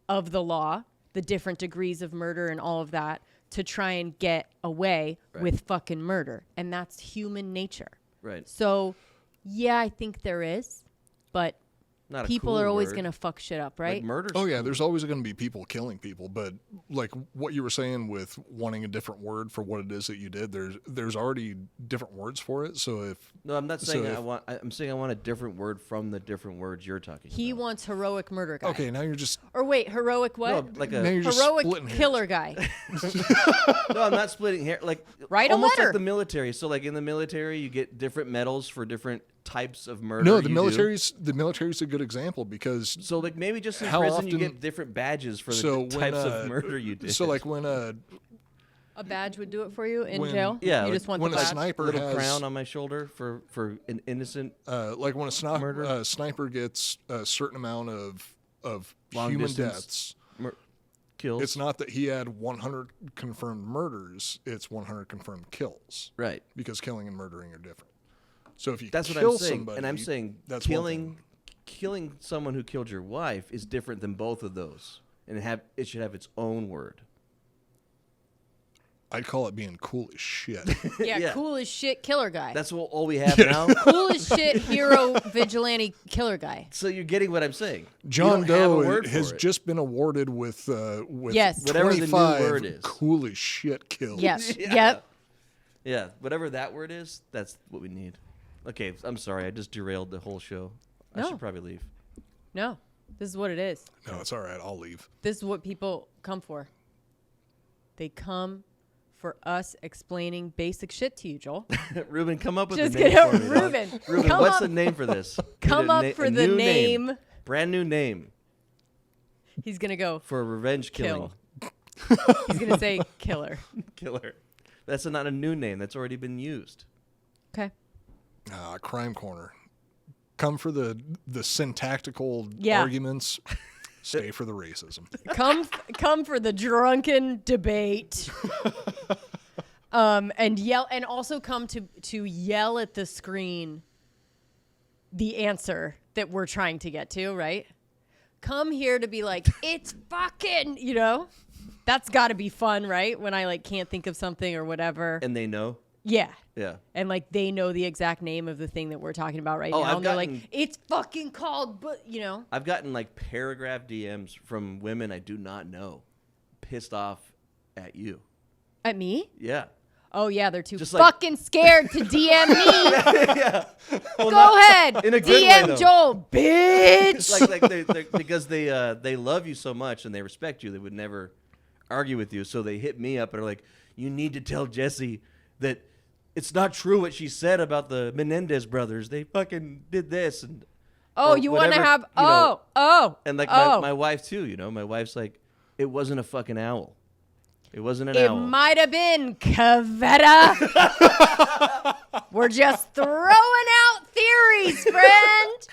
of the law, the different degrees of murder and all of that to try and get away with fucking murder, and that's human nature. Right. So, yeah, I think there is, but not people cool are always word. going to fuck shit up, right? Like murder. Oh yeah, there's always going to be people killing people, but like what you were saying with wanting a different word for what it is that you did, there's already different words for it. So I'm not saying I'm saying I want a different word from the different words you're talking about. He wants heroic murder guy. Okay, now you're just heroic what? No, like heroic killer guy. No, I'm not splitting hair. Like write a almost letter. Like the military. So like in the military, you get different medals for different types of murder. No, the military's a good example because so like maybe just in prison you get different badges for the types of murder you did. So like when A badge would do it for you in When- jail? Yeah, You like just want when the a badge? sniper little has crown on my shoulder for an innocent. like when Murder? a sniper gets a certain amount of Long human distance deaths, kills. it's not that he had 100 confirmed murders, it's 100 confirmed kills. Right. Because killing and murdering are different. So if you That's what kill I'm saying. somebody, And I'm saying that's one thing. killing someone who killed your wife is different than both of those. And it should have its own word. I'd call it being cool as shit. Yeah, Yeah. cool as shit killer guy. That's all we have now. cool as shit hero vigilante killer guy. So you're getting what I'm saying. John You don't have a Doe word has for it. just been awarded with Yes. Whatever the new 25 word is. cool as shit kills. Yes. Yeah. Yep. Yeah, whatever that word is, that's what we need. Okay, I'm sorry. I just derailed the whole show. I No. should probably leave. No. This is what it is. No, it's all right. I'll leave. This is what people come for. They come for us explaining basic shit to you, Joel. Ruben, come up with Just a name kidding. for me. dog. Ruben, Ruben, come what's up- the name for this? come Need a up for a the new name. Brand new name He's going to go for a revenge killing kill. He's going to say killer. killer. That's not a new name. That's already been used. Okay. Crime Corner. Come for the syntactical Yeah. arguments. Stay for the racism. Come for the drunken debate. And yell, and also come to yell at the screen the answer that we're trying to get to, right? Come here to be like, it's fucking, that's got to be fun, right? When I can't think of something or whatever. And they know. Yeah. Yeah. And they know the exact name of the thing that we're talking about right Oh, now. I've And they're like, gotten- it's fucking called, but I've gotten paragraph DMs from women I do not know, pissed off at you. At me? Yeah. Oh yeah, they're too Just like- fucking scared to DM me. Well, Go ahead, in a good way, DM though. Joel, bitch. like because they love you so much and they respect you, they would never argue with you. So they hit me up and are like, "You need to tell Jesse that it's not true what she said about the Menendez brothers. They fucking did this." And Oh, or you want to whatever, have? you know. And oh. my wife too. My wife's like, "It wasn't a fucking owl. It wasn't an It owl." might have been Cavetta. We're just throwing out theories, friend.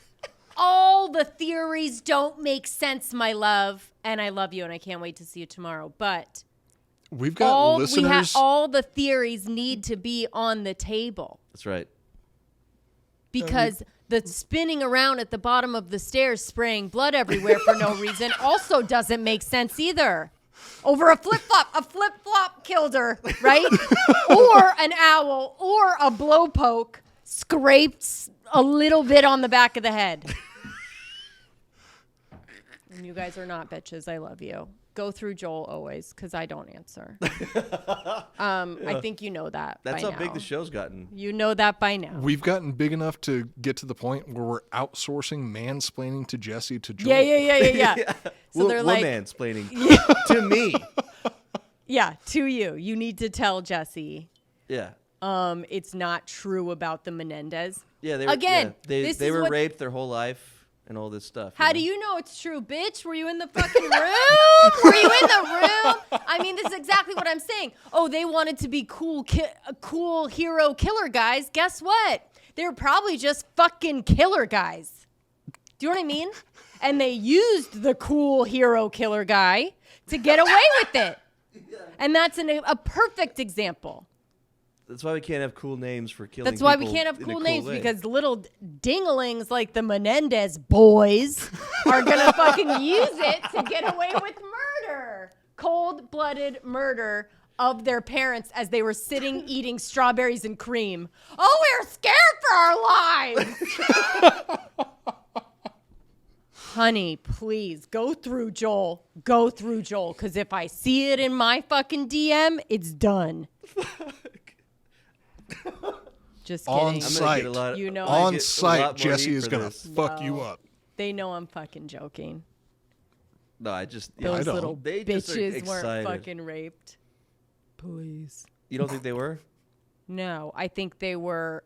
All the theories don't make sense, my love. And I love you, and I can't wait to see you tomorrow. But We've got listeners. all the theories need to be on the table. That's right. Because the spinning around at the bottom of the stairs spraying blood everywhere for no reason also doesn't make sense either. Over a flip-flop killed her, right? Or an owl or a blowpoke scraped a little bit on the back of the head. And you guys are not bitches. I love you. Go through Joel always, because I don't answer. I think you know that That's by how big now. the show's gotten. You know that by now. We've gotten big enough to get to the point where we're outsourcing mansplaining to Jesse to Joel. Yeah. So they're like, mansplaining to me. yeah, to you. You need to tell Jesse Yeah. it's not true about the Menendez. Yeah, they were, Again, yeah, this they is were what- raped their whole life and all this stuff. How do you know it's true, bitch? Were you in the fucking room? Were you in the room? I mean, this is exactly what I'm saying. Oh, they wanted to be cool hero killer guys. Guess what? They were probably just fucking killer guys. Do you know what I mean? And they used the cool hero killer guy to get away with it. And that's a perfect example. That's why we can't have cool names for killing That's why we people can't have in a cool cool names way. because little dinglings like the Menendez boys are going to fucking use it to get away with murder. Cold-blooded murder of their parents as they were sitting eating strawberries and cream. Oh, we're scared for our lives. Honey, please go through Joel. Go through Joel, because if I see it in my fucking DM, it's done. Just kidding. On I'm gonna site. get a lot, You know I'm gonna On get a site, lot more Jesse heat is for going to this. fuck you up. They know I'm fucking joking. No, I just. I Those don't. little They just are bitches weren't excited. fucking raped. Please. You don't think they were? No, I think they were.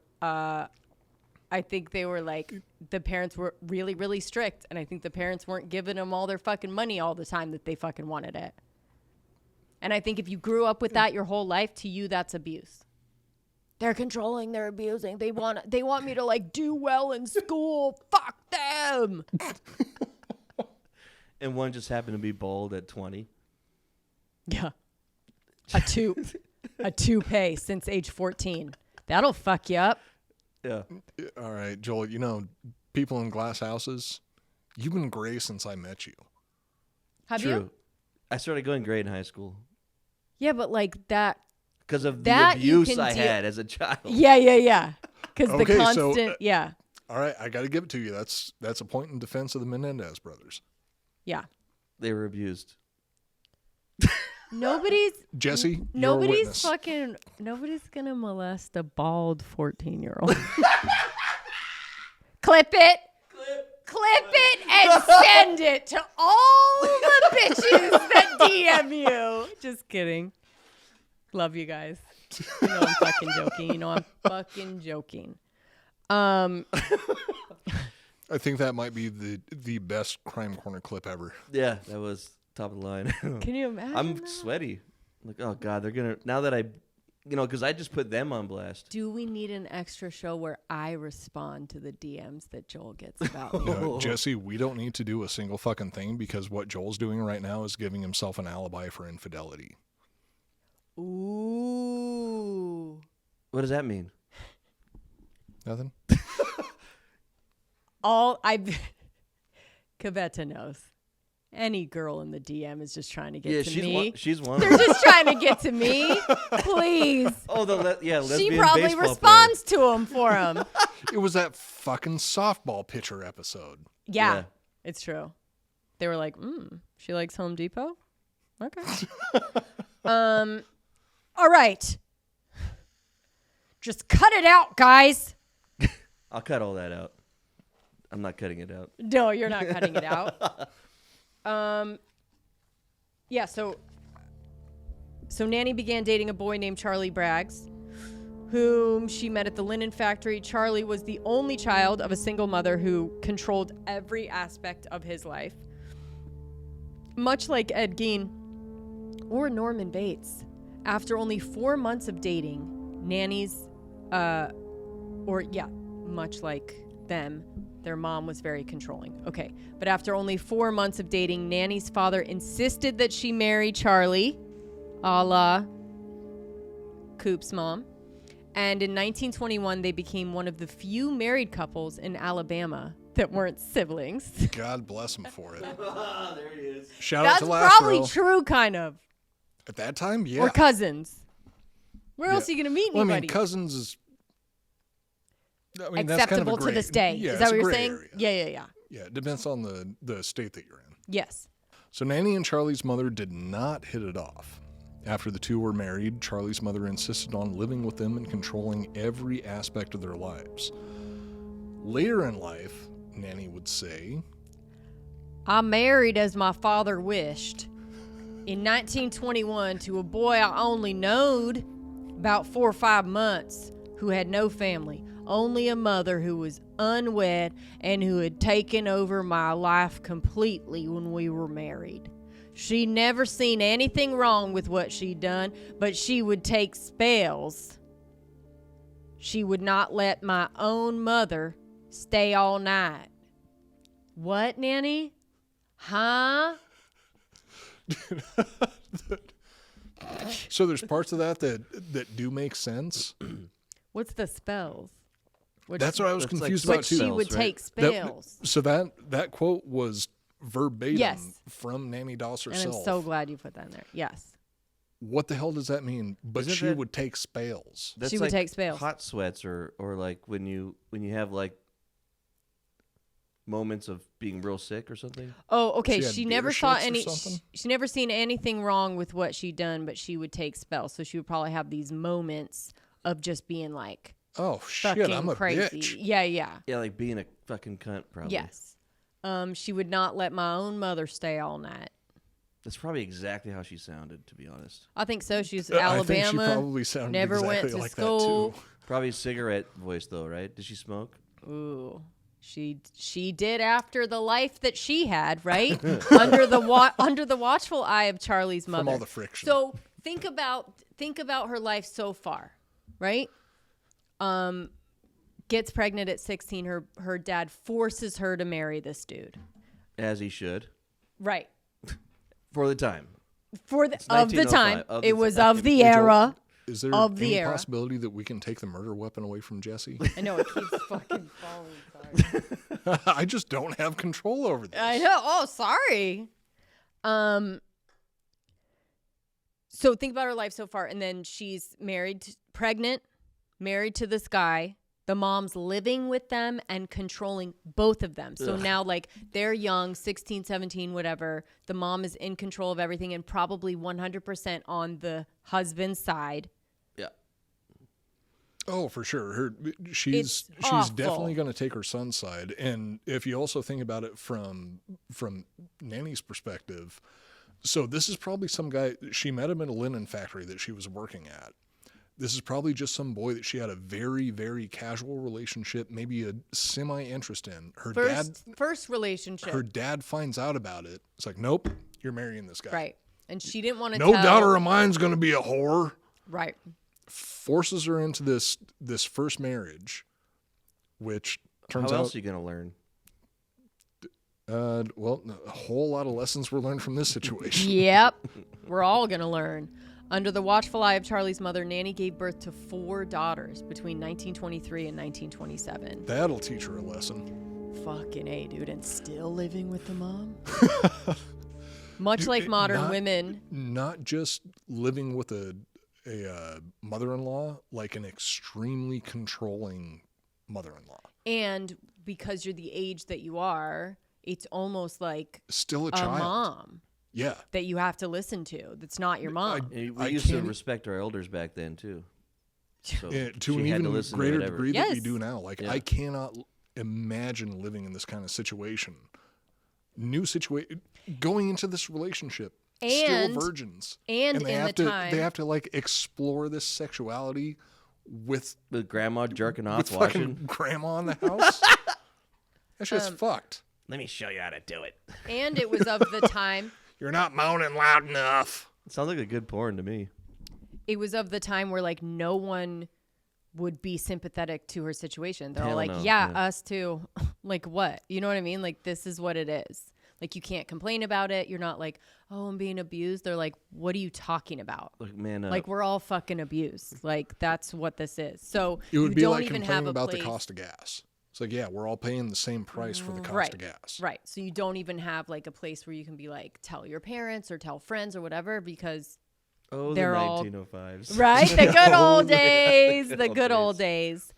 I think they were like the parents were really, really strict, and I think the parents weren't giving them all their fucking money all the time that they fucking wanted it. And I think if you grew up with that your whole life, to you, that's abuse. They're controlling, they're abusing. They want me to like do well in school. Fuck them. And one just happened to be bald at 20. Yeah. A toupee since age 14. That'll fuck you up. Yeah. All right, Joel, people in glass houses, you've been gray since I met you. Have True. you? I started going gray in high school. Yeah, but like that. Because of the That you abuse can I do- had as a child. Yeah. Because Okay, the so, constant, yeah. All right, I got to give it to you. That's a point in defense of the Menendez brothers. Yeah. They were abused. Nobody's Jesse, nobody's gonna molest a bald 14-year-old. Clip it and send it to all the bitches that DM you. Just kidding. Love you guys. You know I'm fucking joking. I think that might be the best Crime Corner clip ever. Yeah, that was top of the line. Can you imagine? I'm that? sweaty. Like, oh God, they're gonna now that I, because I just put them on blast. Do we need an extra show where I respond to the DMs that Joel gets about me? Jesse, we don't need to do a single fucking thing because what Joel's doing right now is giving himself an alibi for infidelity. Ooh. What does that mean? Nothing? Cavetta knows. Any girl in the DM is just trying to get to she's me. She's one. They're just trying to get to me. Please. Oh, lesbian She probably baseball responds to him for him. It was that fucking softball pitcher episode. Yeah, it's true. They were like, she likes Home Depot? Okay. All right. Just cut it out, guys. I'll cut all that out. I'm not cutting it out. No, you're not cutting it out. Yeah, so Nannie began dating a boy named Charlie Braggs, whom she met at the linen factory. Charlie was the only child of a single mother who controlled every aspect of his life. Much like Ed Gein or Norman Bates, after only 4 months of dating, Nannie's, much like them, their mom was very controlling. Okay, but after only 4 months of dating, Nannie's father insisted that she marry Charlie, a la Coop's mom. And in 1921, they became one of the few married couples in Alabama that weren't siblings. God bless him for it. There he is. Shout out That's to Lastro. probably true, kind of. At that time, yeah. Or cousins. Where else are you going to meet Well, anybody? cousins is... that's kind of acceptable a to this day. Yeah, Is that it's what a you're gray saying? area. Yeah. Yeah, it depends on the state that you're in. Yes. So Nannie and Charlie's mother did not hit it off. After the two were married, Charlie's mother insisted on living with them and controlling every aspect of their lives. Later in life, Nannie would say, I married as my father wished. In 1921 to a boy I only knowed about 4 or 5 months who had no family, only a mother who was unwed and who had taken over my life completely when we were married. She never seen anything wrong with what she'd done, but she would take spells. She would not let my own mother stay all night. What, Nannie? Huh? so there's parts of that do make sense. What's the spells? That's what I was That's like confused sex about too. She spells, would right? take spells. So that quote was verbatim Yes. from Nannie Doss And herself. I'm so glad you put that in there. Yes. What the hell does that mean? But Isn't she that- would take spells. That's She would like take spells. hot sweats or like when you have like moments of being real sick or something. Oh, okay. She had She beer never saw shits or any. something? She never seen anything wrong with what she'd done, but she would take spells. So she would probably have these moments of just being like Oh shit! fucking I'm a crazy. bitch. Yeah. Yeah, like being a fucking cunt probably. Yes. She would not let my own mother stay all night. That's probably exactly how she sounded, to be honest. I think so. She's I think she Alabama. probably sounded never exactly went to like school. that too. Probably cigarette voice though, right? Did she smoke? Ooh. She did after the life that she had, right? under the watchful eye of Charlie's mother. From all the friction. So think about her life so far, right? Gets pregnant at 16. Her dad forces her to marry this dude. As he should. Right. For the time. Of the time. It was time. of the era. Is there of the any era. possibility that we can take the murder weapon away from Jesse? I know it keeps fucking falling. Sorry. I just don't have control over this. I know. Oh, sorry. So think about her life so far, and then she's pregnant, married to this guy. The mom's living with them and controlling both of them. So now, like, they're young, 16, 17, whatever. The mom is in control of everything and probably 100% on the husband's side. Yeah. Oh, for sure. She's definitely going to take her son's side. And if you also think about it from Nanny's perspective, so this is probably some guy, she met him in a linen factory that she was working at. This is probably just some boy that she had a very, very casual relationship, maybe a semi-interest in. First relationship. Her dad finds out about it. It's like, nope, you're marrying this guy. Right. And she didn't want to No daughter of mine's going to be a whore. Right. Forces her into this first marriage, which turns out... How else are you going to learn? Well, a whole lot of lessons were learned from this situation. Yep. We're all going to learn. Under the watchful eye of Charlie's mother, Nannie gave birth to 4 daughters between 1923 and 1927. That'll teach her a lesson. Fucking A, dude. And still living with the mom? Much like modern women. Not just living with a mother-in-law, like an extremely controlling mother-in-law. And because you're the age that you are, it's almost like still a child. Mom. Yeah. That you have to listen to. That's not your mom. We used to respect our elders back then, too. So to an even greater degree that we do now. Like, I cannot imagine living in this kind of situation. New situation. Going into this relationship. Still virgins. And they in have the to, time. They have to, like, explore this sexuality with grandma jerking off, with fucking grandma in the house. That shit's fucked. Let me show you how to do it. And it was of the time. You're not moaning loud enough. It sounds like a good porn to me. It was of the time where, like, no one would be sympathetic to her situation. They're all like, yeah, us too. Like, what? You know what I mean? Like, this is what it is. Like, you can't complain about it. You're not like, oh, I'm being abused. They're like, what are you talking about? Like, man up. Like, we're all fucking abused. Like, that's what this is. So it would you be don't like even complaining have a about place. the cost of gas. It's like, yeah, we're all paying the same price for the cost of gas. Right. So you don't even have, like, a place where you can be like, tell your parents or tell friends or whatever, because they're the all 1905s. right. The good old days. The good old days.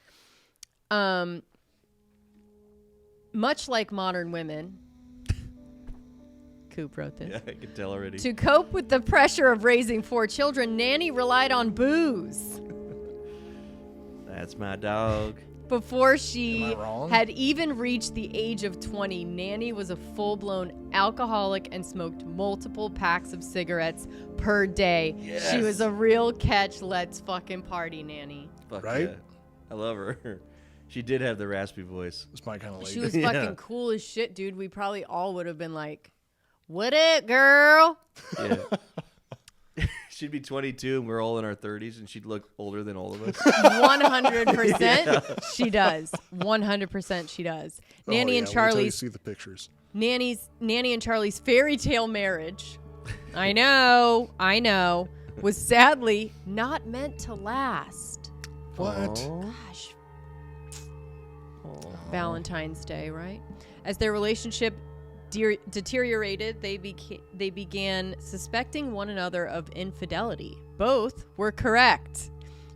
Much like modern women. Coop wrote this. Yeah, I can tell already. To cope with the pressure of raising 4 children, Nannie relied on booze. That's my dog. Before she Am I wrong? had even reached the age of 20, Nannie was a full-blown alcoholic and smoked multiple packs of cigarettes per day. Yes. She was a real catch. Let's fucking party, Nannie. Fuck Right? yeah. I love her. She did have the raspy voice. It's my kind of lady. She was fucking cool as shit, dude. We probably all would have been like, what it, girl? Yeah. She'd be 22 and we're all in our 30s and she'd look older than all of us. 100% she does. 100% she does. Nannie and wait till you Charlie's see the pictures. Nannie and Charlie's fairy tale marriage, I know, was sadly not meant to last. What? Gosh. Valentine's Day, right? As their relationship deteriorated, they began suspecting one another of infidelity. Both were correct.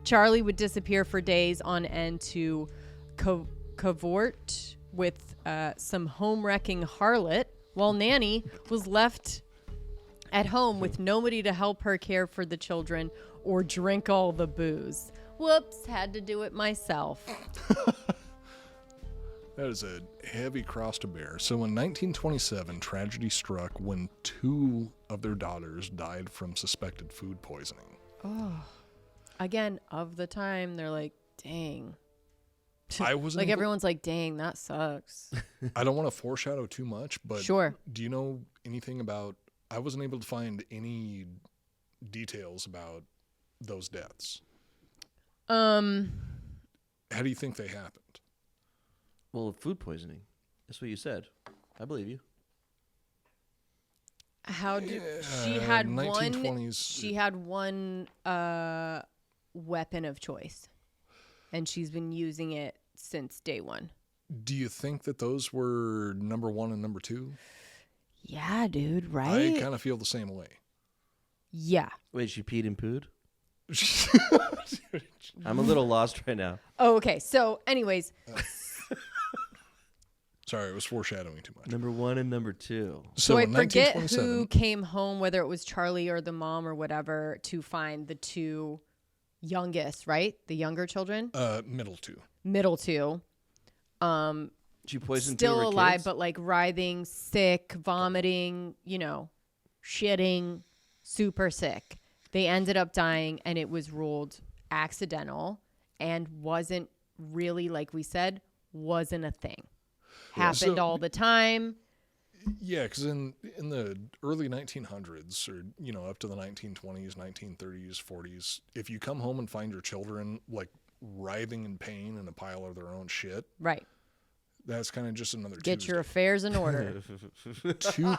Charlie would disappear for days on end to cavort with some home-wrecking harlot, while Nannie was left at home with nobody to help her care for the children or drink all the booze. Whoops, had to do it myself. That is a heavy cross to bear. So in 1927, tragedy struck when 2 of their daughters died from suspected food poisoning. Oh, again, of the time, they're like, dang. I wasn't Like able- everyone's like, dang, that sucks. I don't want to foreshadow too much, but Sure. do you know anything about? I wasn't able to find any details about those deaths. How do you think they happened? Well, food poisoning. That's what you said. I believe you. How did she had 1920s. one? She had one weapon of choice, and she's been using it since day one. Do you think that those were number 1 and number 2? Yeah, dude. I Right? kind of feel the same way. Yeah. Wait, she peed and pooed? I'm a little lost right now. Oh, okay. So, anyways, Sorry, it was foreshadowing too much. Number 1 and number 2. so I in forget 1927, who came home, whether it was Charlie or the mom or whatever, to find the two youngest, right? The younger children, middle 2. middle two. She poisoned two Still of her alive, kids? but like writhing, sick, vomiting, shitting, super sick. They ended up dying, and it was ruled accidental and wasn't really, like we said, wasn't a thing. Happened So- all the time. Yeah, because in the early 1900s, or up to the 1920s, 1930s, 40s, if you come home and find your children like writhing in pain in a pile of their own shit, Right. that's kind of just another Get Tuesday. your affairs in order. two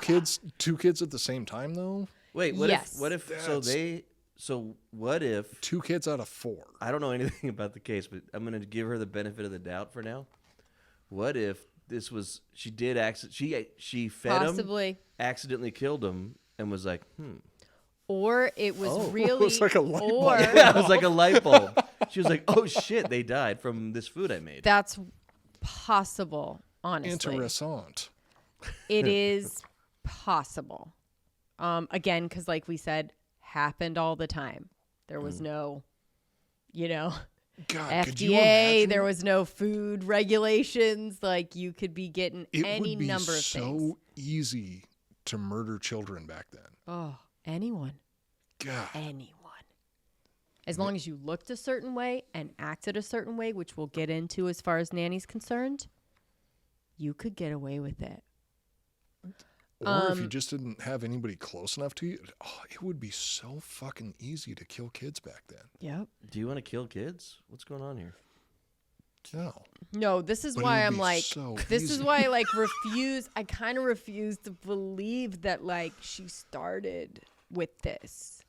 kids at the same time though. Wait, what Yes. what if 2 kids out of 4. I don't know anything about the case, but I'm going to give her the benefit of the doubt for now. What if this was she fed Possibly. him, accidentally killed him, and was like, Or it was Oh, really. it's like a light bulb. or Yeah, it was like a light bulb. She was like, oh shit, they died from this food I made. that's possible, honestly. Interessant. It is possible. Again, because like we said, happened all the time. There was no, God, could you FDA. imagine? There was no food regulations. Like you could be getting It any would be number of so things. easy to murder children back then. Oh, anyone. God. Anyone. As long as you looked a certain way and acted a certain way, which we'll get into as far as Nanny's concerned, you could get away with it. Or if you just didn't have anybody close enough to you, it would be so fucking easy to kill kids back then. Yep. Do you want to kill kids? What's going on here? No. No, this is But it why would I'm be like, so this is easy. why I like refuse. I kind of refuse to believe that like she started with this.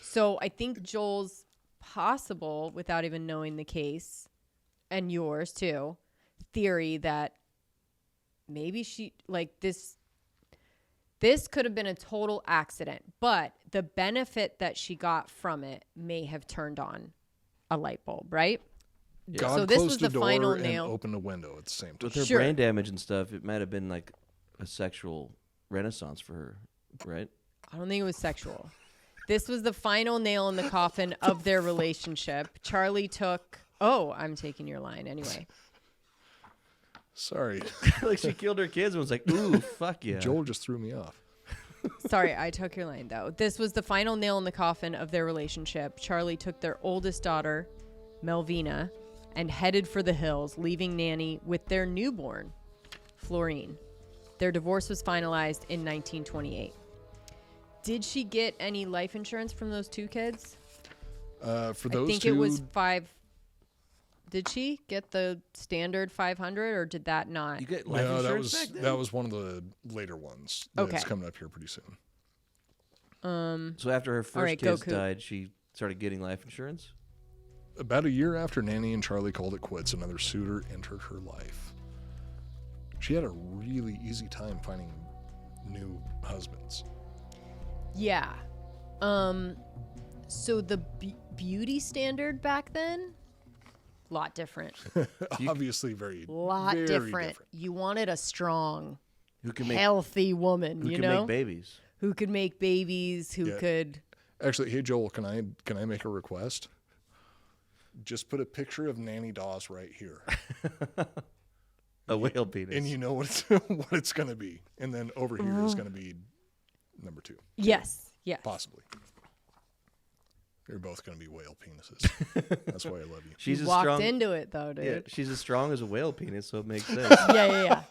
So I think Joel's possible, without even knowing the case, and yours too, theory that maybe she like this could have been a total accident, but the benefit that she got from it may have turned on a light bulb, right? God So this closed was the the door final and nail. opened a window at the same time. With her Sure. brain damage and stuff, it might have been like a sexual renaissance for her, right? I don't think it was sexual. This was the final nail in the coffin of their relationship. Charlie took. Oh, I'm taking your line anyway. Sorry. Like she killed her kids and was like, ooh, fuck yeah. Joel just threw me off. Sorry, I took your line though. This was the final nail in the coffin of their relationship. Charlie took their oldest daughter, Melvina, and headed for the hills, leaving Nanny with their newborn, Florine. Their divorce was finalized in 1928. Did she get any life insurance from those 2 kids? For those I think two, it was 5. Did she get the standard 500 or did that not? You get life no, insurance back then? that was one of the later ones. That's Okay. coming up here pretty soon. So after her first right, go, kids Coop. died, she started getting life insurance? About a year after Nanny and Charlie called it quits, another suitor entered her life. She had a really easy time finding new husbands. Yeah. So the beauty standard back then, lot different. Obviously, very Lot very different. You wanted a strong, Who can make healthy woman, who you can know? make babies? Who could make babies, who Yeah. could Actually, hey Joel, can I make a request? Just put a picture of Nannie Doss right here, A whale penis. and you know what it's what it's gonna be. And then over here is gonna be number 2, Yes. Yes. possibly. You're both going to be whale penises. That's why I love you. She's You as walked strong. into it though, dude. Yeah, she's as strong as a whale penis, so it makes sense. Yeah.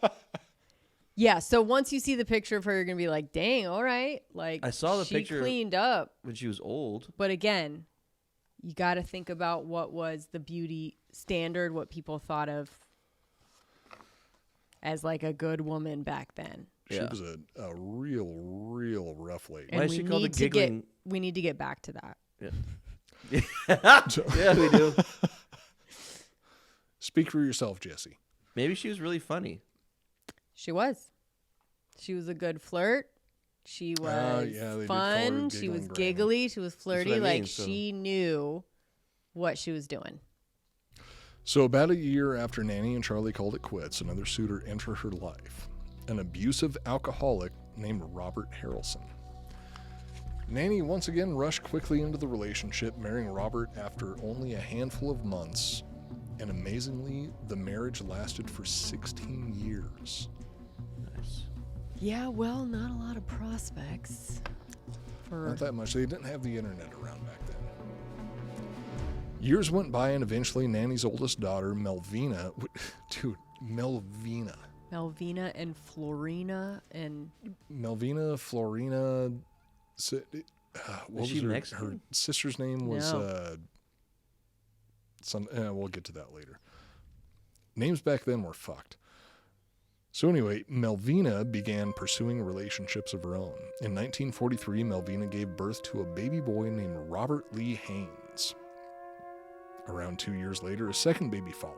Yeah, so once you see the picture of her, you're going to be like, dang, all right. Like, I saw the she picture cleaned up. when she was old. But again, you got to think about what was the beauty standard, what people thought of as like a good woman back then. She Yeah. was a real rough lady. Why is she called a giggling? We need to get back to that. Yeah. Yeah, we do. Speak for yourself, Jesse. Maybe she was really funny. She was. She was a good flirt. She was yeah, they did call her fun. She Giggling was Granny. giggly. She was flirty. what I mean, Like so- she knew what she was doing. So about a year after Nannie and Charlie called it quits, another suitor entered her life, an abusive alcoholic named Robert Harrelson. Nannie once again rushed quickly into the relationship, marrying Robert after only a handful of months, and amazingly, the marriage lasted for 16 years. Nice. Yeah, well, not a lot of prospects. Not that much. They didn't have the internet around back then. Years went by, and eventually Nannie's oldest daughter, Melvina, Melvina and Florina and Florina, what was she her Mexican? sister's name was No. we'll get to that later. Names back then were fucked. So anyway, Melvina began pursuing relationships of her own. In 1943, Melvina gave birth to a baby boy named Robert Lee Haynes. Around 2 years later, a second baby followed.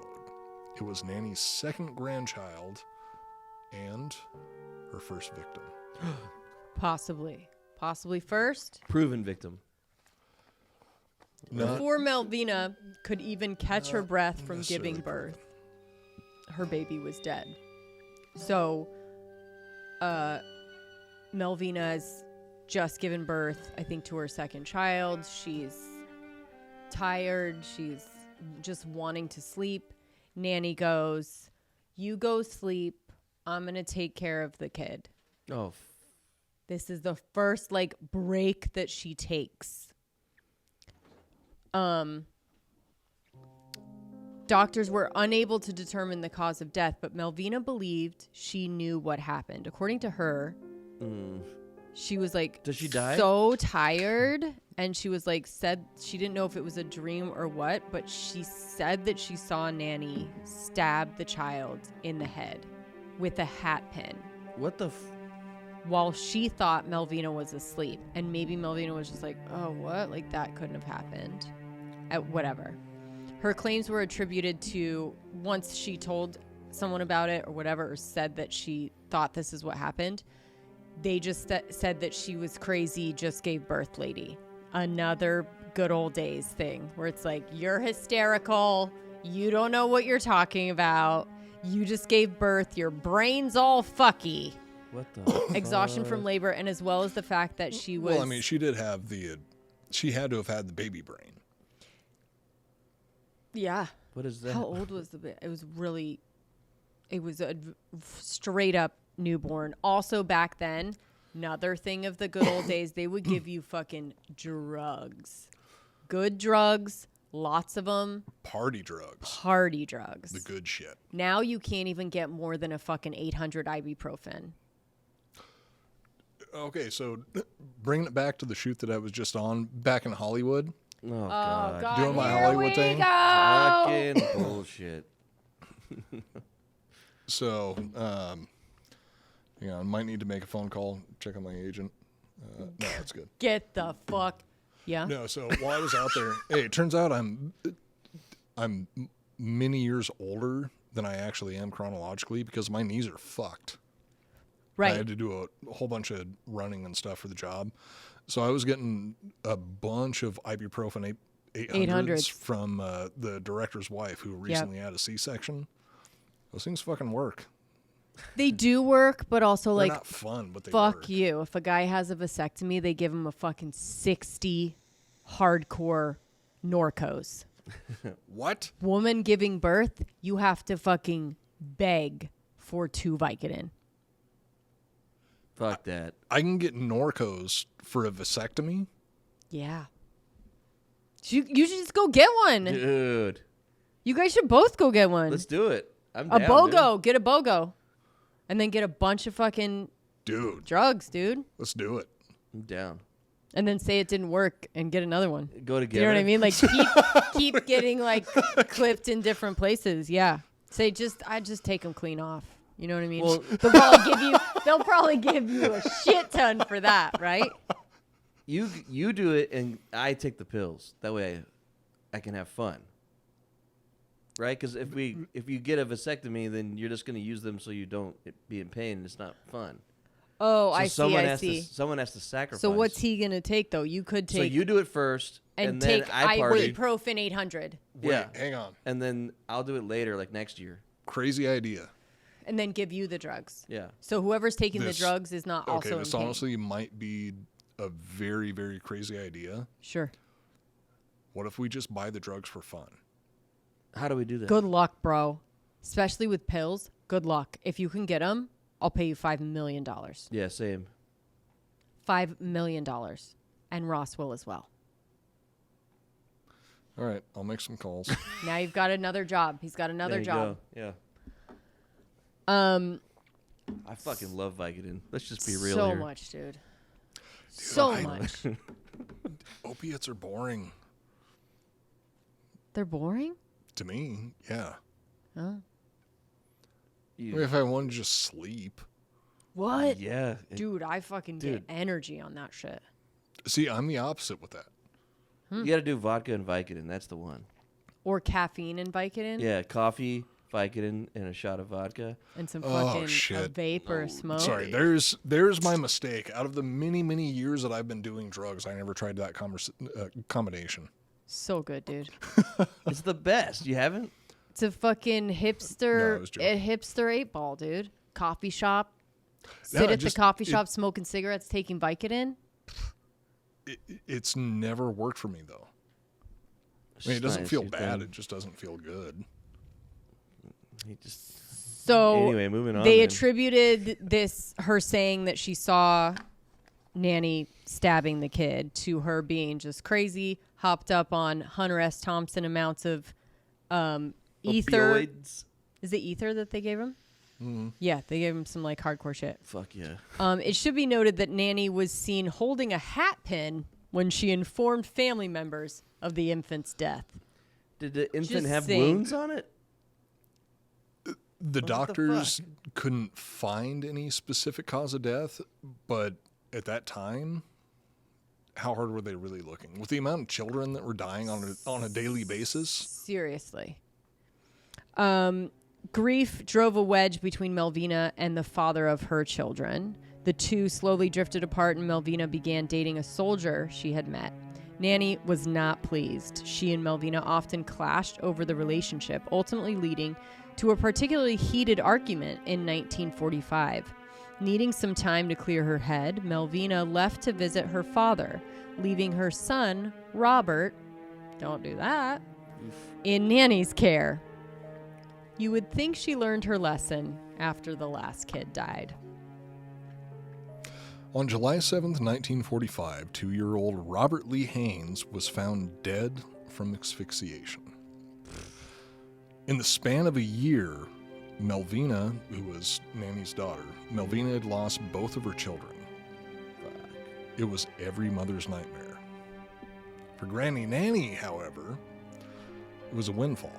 It was Nannie's second grandchild and her first victim. possibly first. Proven victim. Not- Before Melvina could even catch her breath from giving birth, her baby was dead. So, Melvina's just given birth, I think, to her second child. She's tired. She's just wanting to sleep. Nannie goes, "You go sleep. I'm going to take care of the kid." Oh, This is the first break that she takes. Doctors were unable to determine the cause of death, but Melvina believed she knew what happened. According to her, she was Does she die? so tired, and she was said she didn't know if it was a dream or what, but she said that she saw Nannie stab the child in the head with a hat pin. what the? While she thought Melvina was asleep. And maybe Melvina was just oh, what? That couldn't have happened. Whatever. Her claims were attributed to once she told someone about it or whatever, or said that she thought this is what happened. They just said that she was crazy, just gave birth lady. Another good old days thing where it's you're hysterical. You don't know what you're talking about. You just gave birth. Your brain's all fucky. What the? Exhaustion from labor, and as well as the fact that she was. Well, I mean, she did have she had to have had the baby brain. Yeah. What is that? How old was the baby? It was a straight up newborn. Also back then, another thing of the good old days, they would give you fucking drugs. Good drugs, lots of them. Party drugs. Party drugs. The good shit. Now you can't even get more than a fucking 800 ibuprofen. Okay, so bringing it back to the shoot that I was just on back in Hollywood. Oh God. Doing my here Hollywood we thing. Go. Fucking bullshit. So, I might need to make a phone call, check on my agent. No, that's good. Get the fuck. Yeah. No, so while I was out there, hey, it turns out I'm many years older than I actually am chronologically because my knees are fucked. Right. I had to do a whole bunch of running and stuff for the job. So I was getting a bunch of ibuprofen 800s from the director's wife who recently had a C-section. Those things fucking work. They do work, but also They're not fun, but they fuck work. you. If a guy has a vasectomy, they give him a fucking 60 hardcore Norcos. What? Woman giving birth, you have to fucking beg for 2 Vicodin. Fuck that. I can get Norcos for a vasectomy. Yeah. You should just go get one. Dude. You guys should both go get one. Let's do it. I'm a down, BOGO. dude. Get a BOGO. And then get a bunch of fucking drugs, dude. Let's do it. I'm down. And then say it didn't work and get another one. Go together. You know what I mean? Like keep getting like clipped in different places. Yeah. Say I just take them clean off. You know what I mean? Well, they'll probably give you a shit ton for that, right? You do it and I take the pills. That way I can have fun. Right? Because if you get a vasectomy, then you're just going to use them so you don't be in pain. It's not fun. Oh, So I see. Someone has to sacrifice. So what's he going to take, though? You could take... So you do it first, and then take I party. ibuprofen 800. Wait, hang on. And then I'll do it later, like next year. Crazy idea. And then give you the drugs. Yeah. So whoever's taking the drugs is not also in this pain. honestly might be a very, very crazy idea. Sure. What if we just buy the drugs for fun? How do we do that? Good luck, bro. Especially with pills. Good luck. If you can get them, I'll pay you $5 million. Yeah, same. $5 million. And Ross will as well. All right, I'll make some calls. Now you've got another job. He's got another There you job. go. Yeah. I fucking love Vicodin. Let's just be real so here. much, dude. So much. Opiates are boring. They're boring? To me, yeah. Huh? If I want to just sleep. What? Yeah. Dude, I fucking get energy on that shit. See, I'm the opposite with that. You got to do vodka and Vicodin. That's the one. Or caffeine and Vicodin? Yeah, coffee, Vicodin, and a shot of vodka. And some fucking a shit. vape or a smoke? Sorry, there's my mistake. Out of the many, many years that I've been doing drugs, I never tried that combination. So good, dude. It's the best. You haven't? It's a fucking hipster, No, I was joking. a hipster 8-ball, dude. Coffee shop. No, Sit at the just- coffee shop smoking cigarettes, taking Vicodin. It's never worked for me, though. I mean, it doesn't feel bad. It just doesn't feel good. So Anyway, moving on. they then. attributed her saying that she saw Nannie stabbing the kid to her being just crazy, hopped up on Hunter S. Thompson amounts of ether. Opioids. Is it ether that they gave him? Mm-hmm. Yeah, they gave him some like hardcore shit. Fuck yeah. It should be noted that Nannie was seen holding a hat pin when she informed family members of the infant's death. Did the infant Just have saying. wounds on it? The doctors couldn't find any specific cause of death, but at that time, how hard were they really looking? With the amount of children that were dying on a daily basis? Seriously. Grief drove a wedge between Melvina and the father of her children. The two slowly drifted apart, and Melvina began dating a soldier she had met. Nannie was not pleased. She and Melvina often clashed over the relationship, ultimately leading to a particularly heated argument in 1945. Needing some time to clear her head, Melvina left to visit her father, leaving her son, Robert, don't do that, in Nannie's care. You would think she learned her lesson after the last kid died. On July 7th, 1945, 2-year-old Robert Lee Haynes was found dead from asphyxiation. In the span of a year, Melvina, who was Nannie's daughter, Melvina had lost both of her children. It was every mother's nightmare. For Granny Nannie, however, it was a windfall.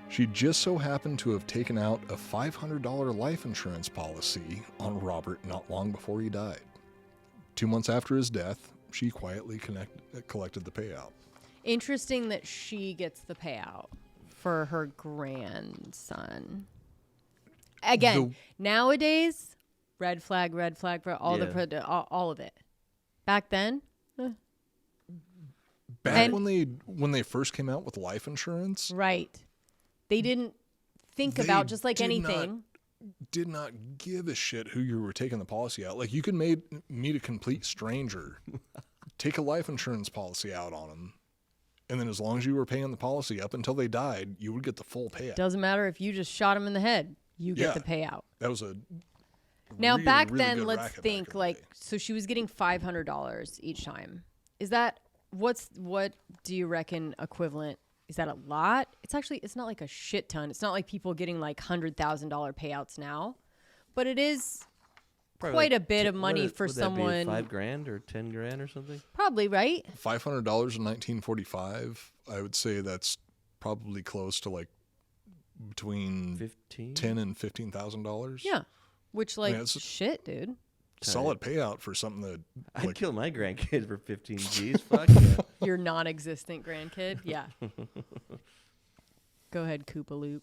She just so happened to have taken out a $500 life insurance policy on Robert not long before he died. 2 months after his death, she quietly collected the payout. Interesting that she gets the payout for her grandson. Again, nowadays, red flag, for all all of it. Back then, back when they first came out with life insurance, right? They didn't think about just like anything. Did not give a shit who you were taking the policy out. Like, you could meet a complete stranger, take a life insurance policy out on them, and then as long as you were paying the policy up until they died, you would get the full payout. Doesn't matter if you just shot him in the head, you get the payout. That was a now back really then. good Let's racket think back in the like day. so she was getting $500 each time. Is that what do you reckon equivalent? Is that a lot? It's not like a shit ton. It's not like people getting like $100,000 payouts now, but it is Probably quite like a bit of money for would that someone. be $5,000 or $10,000 or something. Probably, right? $500 in 1945. I would say that's probably close to like between 15. $10,000 and $15,000. Yeah. Which like it's- shit, dude. Solid payout for something that I'd like, kill my grandkid for 15 G's. Fuck yeah. Your non-existent grandkid. Yeah. Go ahead, Koopa Loop.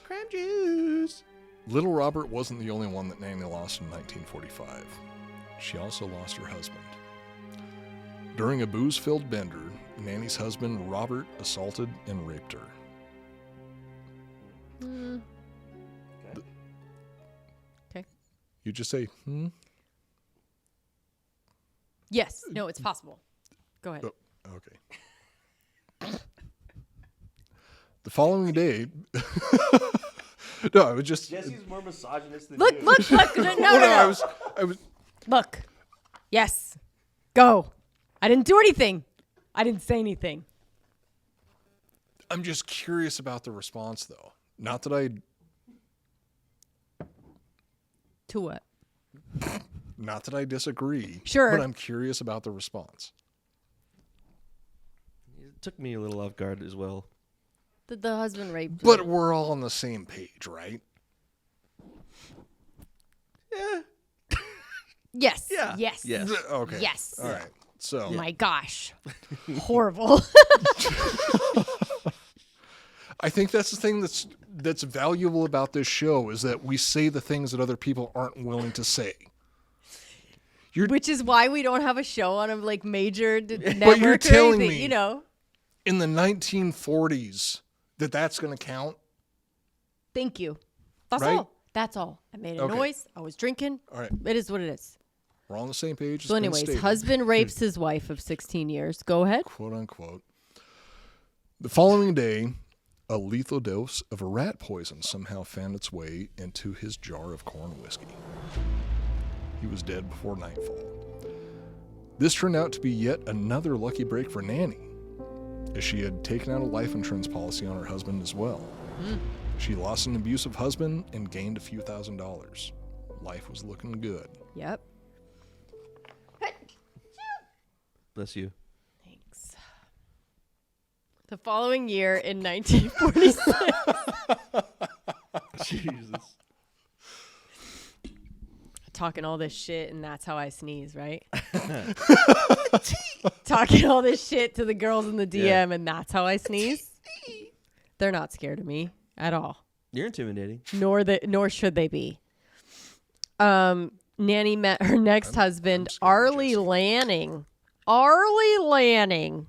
Crab juice. Little Robert wasn't the only one that Nanny lost in 1945. She also lost her husband. During a booze-filled bender, Nanny's husband, Robert, assaulted and raped her. Okay. You just say, Yes. No, it's possible. Go ahead. Oh, okay. The following day... No, I was just... Jesse's more misogynist than Look. you. No. I was... Look. Yes. Go. I didn't do anything. I didn't say anything. I'm just curious about the response, though. Not that I... To what? Not that I disagree. Sure. But I'm curious about the response. It took me a little off guard as well. The husband raped her. But we're all on the same page, right? Yeah. Yes. Yeah. Yes. Yes. Okay. Yes. All right. So... My gosh. Horrible. I think that's the thing that's valuable about this show is that we say the things that other people aren't willing to say. Which is why we don't have a show on a like major network But you're or telling anything, me you know. in the 1940s that's going to count? Thank you. That's Right? all. That's all. I made a Okay. noise. I was drinking. All right. It is what it is. We're on the same page. So It's been anyways, stated. husband rapes his wife of 16 years. Go ahead. Quote unquote. The following day, a lethal dose of a rat poison somehow found its way into his jar of corn whiskey. He was dead before nightfall. This turned out to be yet another lucky break for Nanny, as she had taken out a life insurance policy on her husband as well. She lost an abusive husband and gained a few $1,000s. Life was looking good. Yep. Bless you. Thanks. The following year in 1946, Jesus. talking all this shit, and that's how I sneeze, right? Talking all this shit to the girls in the DM, Yeah. and that's how I sneeze. They're not scared of me at all. You're intimidating. Nor should they be. Nanny met her next husband, scared of Arlie Jesse. Lanning. Arlie Lanning.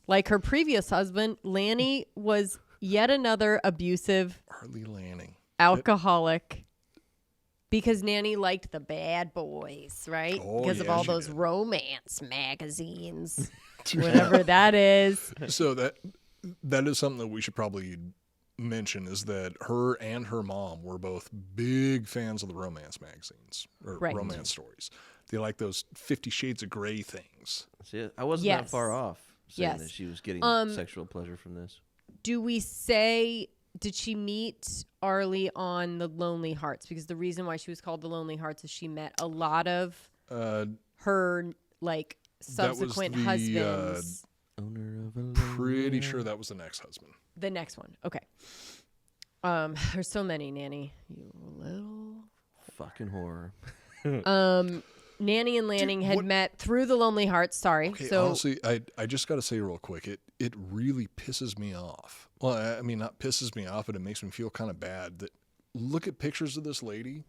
Like her previous husband, Lanny was yet another abusive Arlie Lanning. alcoholic because Nanny liked the bad boys, right? Oh, because of yeah, all she those did. romance magazines, whatever that is. So that is something that we should probably mention is that her and her mom were both big fans of the romance magazines or Right. romance stories. They like those 50 Shades of Grey things. See, I wasn't Yes. that far off saying Yes. that she was getting sexual pleasure from this. Do we say, did she meet Arlie on the Lonely Hearts? Because the reason why she was called the Lonely Hearts is she met a lot of her like That was subsequent the, husbands. Owner of a Pretty sure that was the next husband. The next one. Okay. There's so many, Nanny. You little. fucking horror. Nanny and Lanning had what- met through the Lonely Hearts. Sorry. Okay, so honestly, I just got to say real quick, it really pisses me off. Well, I mean, not pisses me off, but it makes me feel kind of bad that look at pictures of this lady.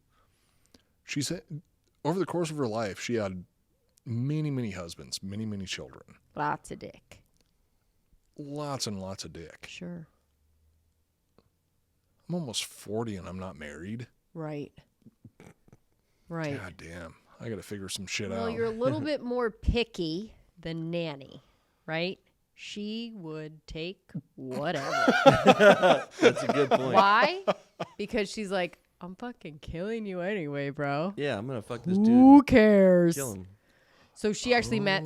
She said over the course of her life, she had many, many husbands, many, many children, lots of dick. lots and lots of dick. Sure. I'm almost 40 and I'm not married. Right. Right. God damn. I got to figure some shit Well, out. you're a little bit more picky than Nanny, right? She would take whatever. That's a good point. Why? Because she's like, I'm fucking killing you anyway, bro. Yeah, I'm gonna fuck this dude. Who cares? Kill him. So she actually met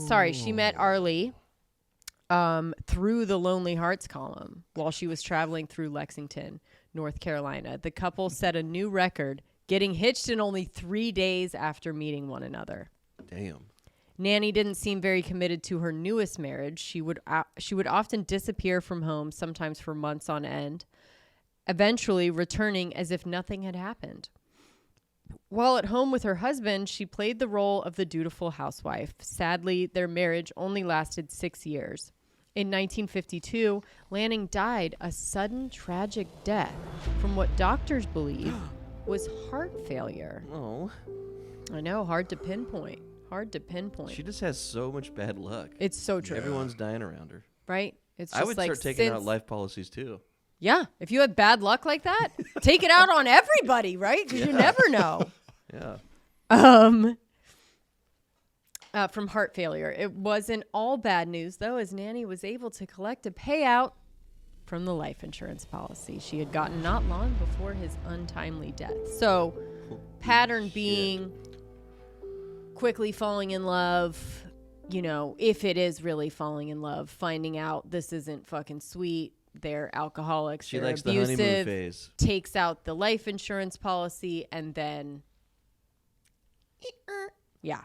Arlie through the Lonely Hearts column while she was traveling through Lexington, North Carolina. The couple set a new record, getting hitched in only 3 days after meeting one another. Damn. Nannie didn't seem very committed to her newest marriage. She would often disappear from home, sometimes for months on end, eventually returning as if nothing had happened. While at home with her husband, she played the role of the dutiful housewife. Sadly, their marriage only lasted 6 years. In 1952, Lanning died a sudden, tragic death from what doctors believe was heart failure. Oh. I know, hard to pinpoint. She just has so much bad luck. It's so true. Everyone's dying around her. Right? It's just I would like start taking out life policies too. Yeah. If you have bad luck like that, take it out on everybody, right? Because you never know. Yeah. From heart failure. It wasn't all bad news, though, as Nannie was able to collect a payout from the life insurance policy she had gotten not long before his untimely death. So, pattern being quickly falling in love, you know, if it is really falling in love, finding out this isn't fucking sweet, they're alcoholics, She they're likes abusive, the honeymoon phase. takes out the life insurance policy, and then... Yeah.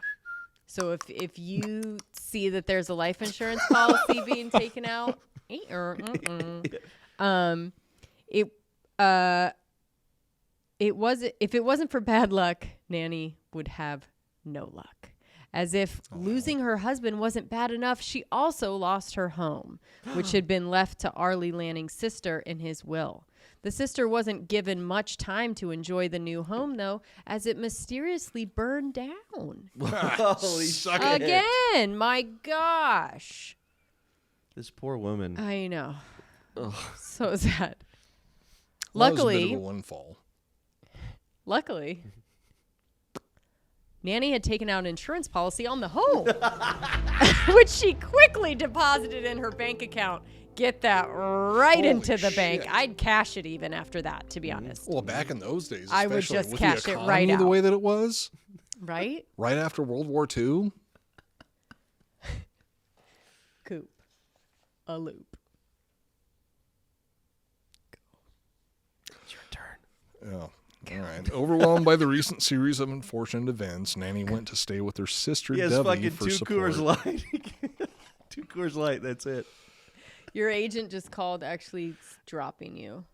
So if you see that there's a life insurance policy being taken out, if it wasn't for bad luck, Nannie would have no luck. As if losing her husband wasn't bad enough, she also lost her home, which had been left to Arlie Lanning's sister in his will. The sister wasn't given much time to enjoy the new home, though, as it mysteriously burned down. Holy shit. Again, my gosh. This poor woman. I know. Ugh. So sad. Well, that was a bit of a windfall. Luckily, Nannie had taken out an insurance policy on the home, which she quickly deposited in her bank account. Get that right into the bank. I'd cash it even after that, to be honest. Well, back in those days, I would especially just with cash the it economy right out. the way that it was. Right? Right after World War II. Coop. A loop. It's your turn. Yeah. All right. Overwhelmed by the recent series of unfortunate events, Nannie went to stay with her sister Debbie fucking for 2 support. Coors Light. 2 Coors Light, that's it. Your agent just called actually dropping you.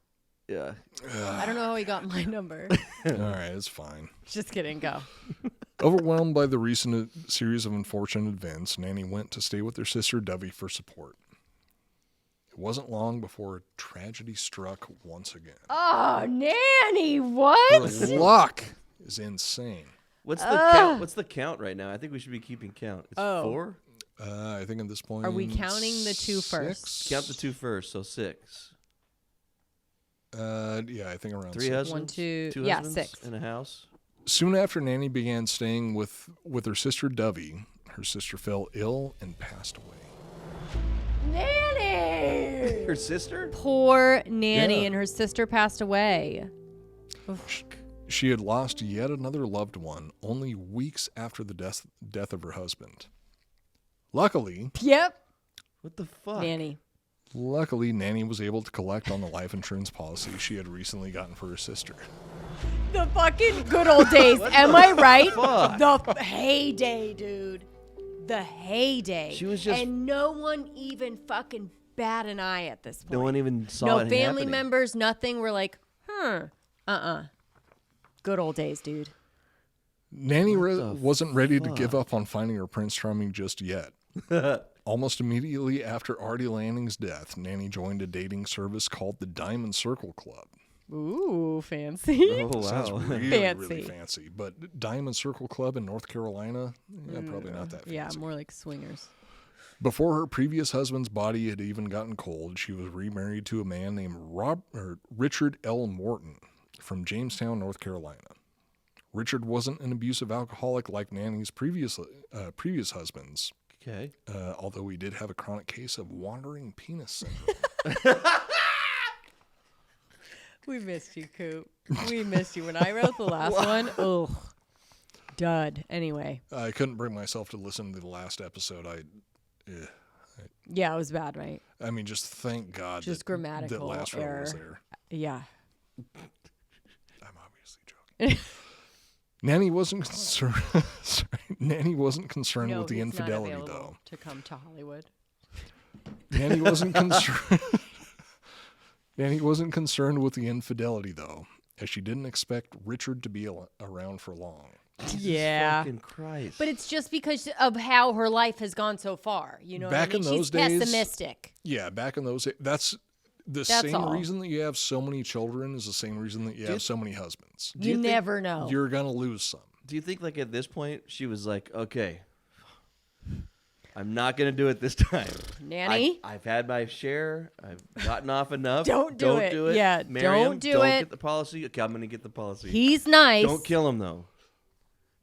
Yeah. I don't know how he got my number. All right, it's fine. Just kidding. Go. Overwhelmed by the recent series of unfortunate events, Nannie went to stay with her sister Debbie for support. It wasn't long before a tragedy struck once again. Oh, Nannie, what? Her luck is insane. What's the count? What's the count right now? I think we should be keeping count. It's 4? I think at this point... Are we counting the 2 first? 6? Count the 2 first, so 6. Yeah, I think around 3 6. husbands? 1, 2, 2 yeah, husbands 6. in a house? Soon after Nannie began staying with her sister Debbie, her sister fell ill and passed away. Nannie! Her sister? Poor Nannie Yeah. and her sister passed away. She had lost yet another loved one only weeks after the death of her husband. Luckily, Yep. What the fuck? Nannie. Nannie was able to collect on the life insurance policy she had recently gotten for her sister. The fucking good old days. Am I right? fuck? The heyday, dude. The heyday. She was just- And no one even fucking bat an eye at this point. No one even saw No it family happening. members, nothing. We're like, Good old days, dude. Nannie wasn't ready to give up on finding her Prince Charming just yet. Almost immediately after Artie Lanning's death, Nannie joined a dating service called the Diamond Circle Club. Ooh, fancy. Oh, Sounds wow. really, Fancy. really fancy. But Diamond Circle Club in North Carolina, probably not that fancy. Yeah, more like swingers. Before her previous husband's body had even gotten cold, she was remarried to a man named Richard L. Morton from Jamestown, North Carolina. Richard wasn't an abusive alcoholic like Nannie's previous husbands, Okay. although he did have a chronic case of wandering penis syndrome. We missed you, Coop. We missed you. When I wrote the last one, ugh. Dud. Anyway. I couldn't bring myself to listen to the last episode. Yeah, it was bad, right? I mean, just thank God Just that grammatical last row was error. there. Yeah. I'm obviously joking. Nanny wasn't concerned. Sorry, Nanny wasn't concerned No, with the he's infidelity, not available though. to come to Hollywood. Nanny wasn't concerned. Nanny wasn't concerned with the infidelity, though, as she didn't expect Richard to be around for long. Yeah. Fucking Christ. But it's just because of how her life has gone so far. You know Back what I mean? in those She's days- pessimistic. Yeah, back in those days, that's the That's same all. reason that you have so many children is the same reason that you have so many husbands. You think never know. You're going to lose some. Do you think, like, at this point, she was like, okay, I'm not going to do it this time. Nanny? I've had my share. I've gotten off enough. Don't do it. Yeah, Marry don't him. do Don't it. get the policy. Okay, I'm going to get the policy. He's nice. Don't kill him, though.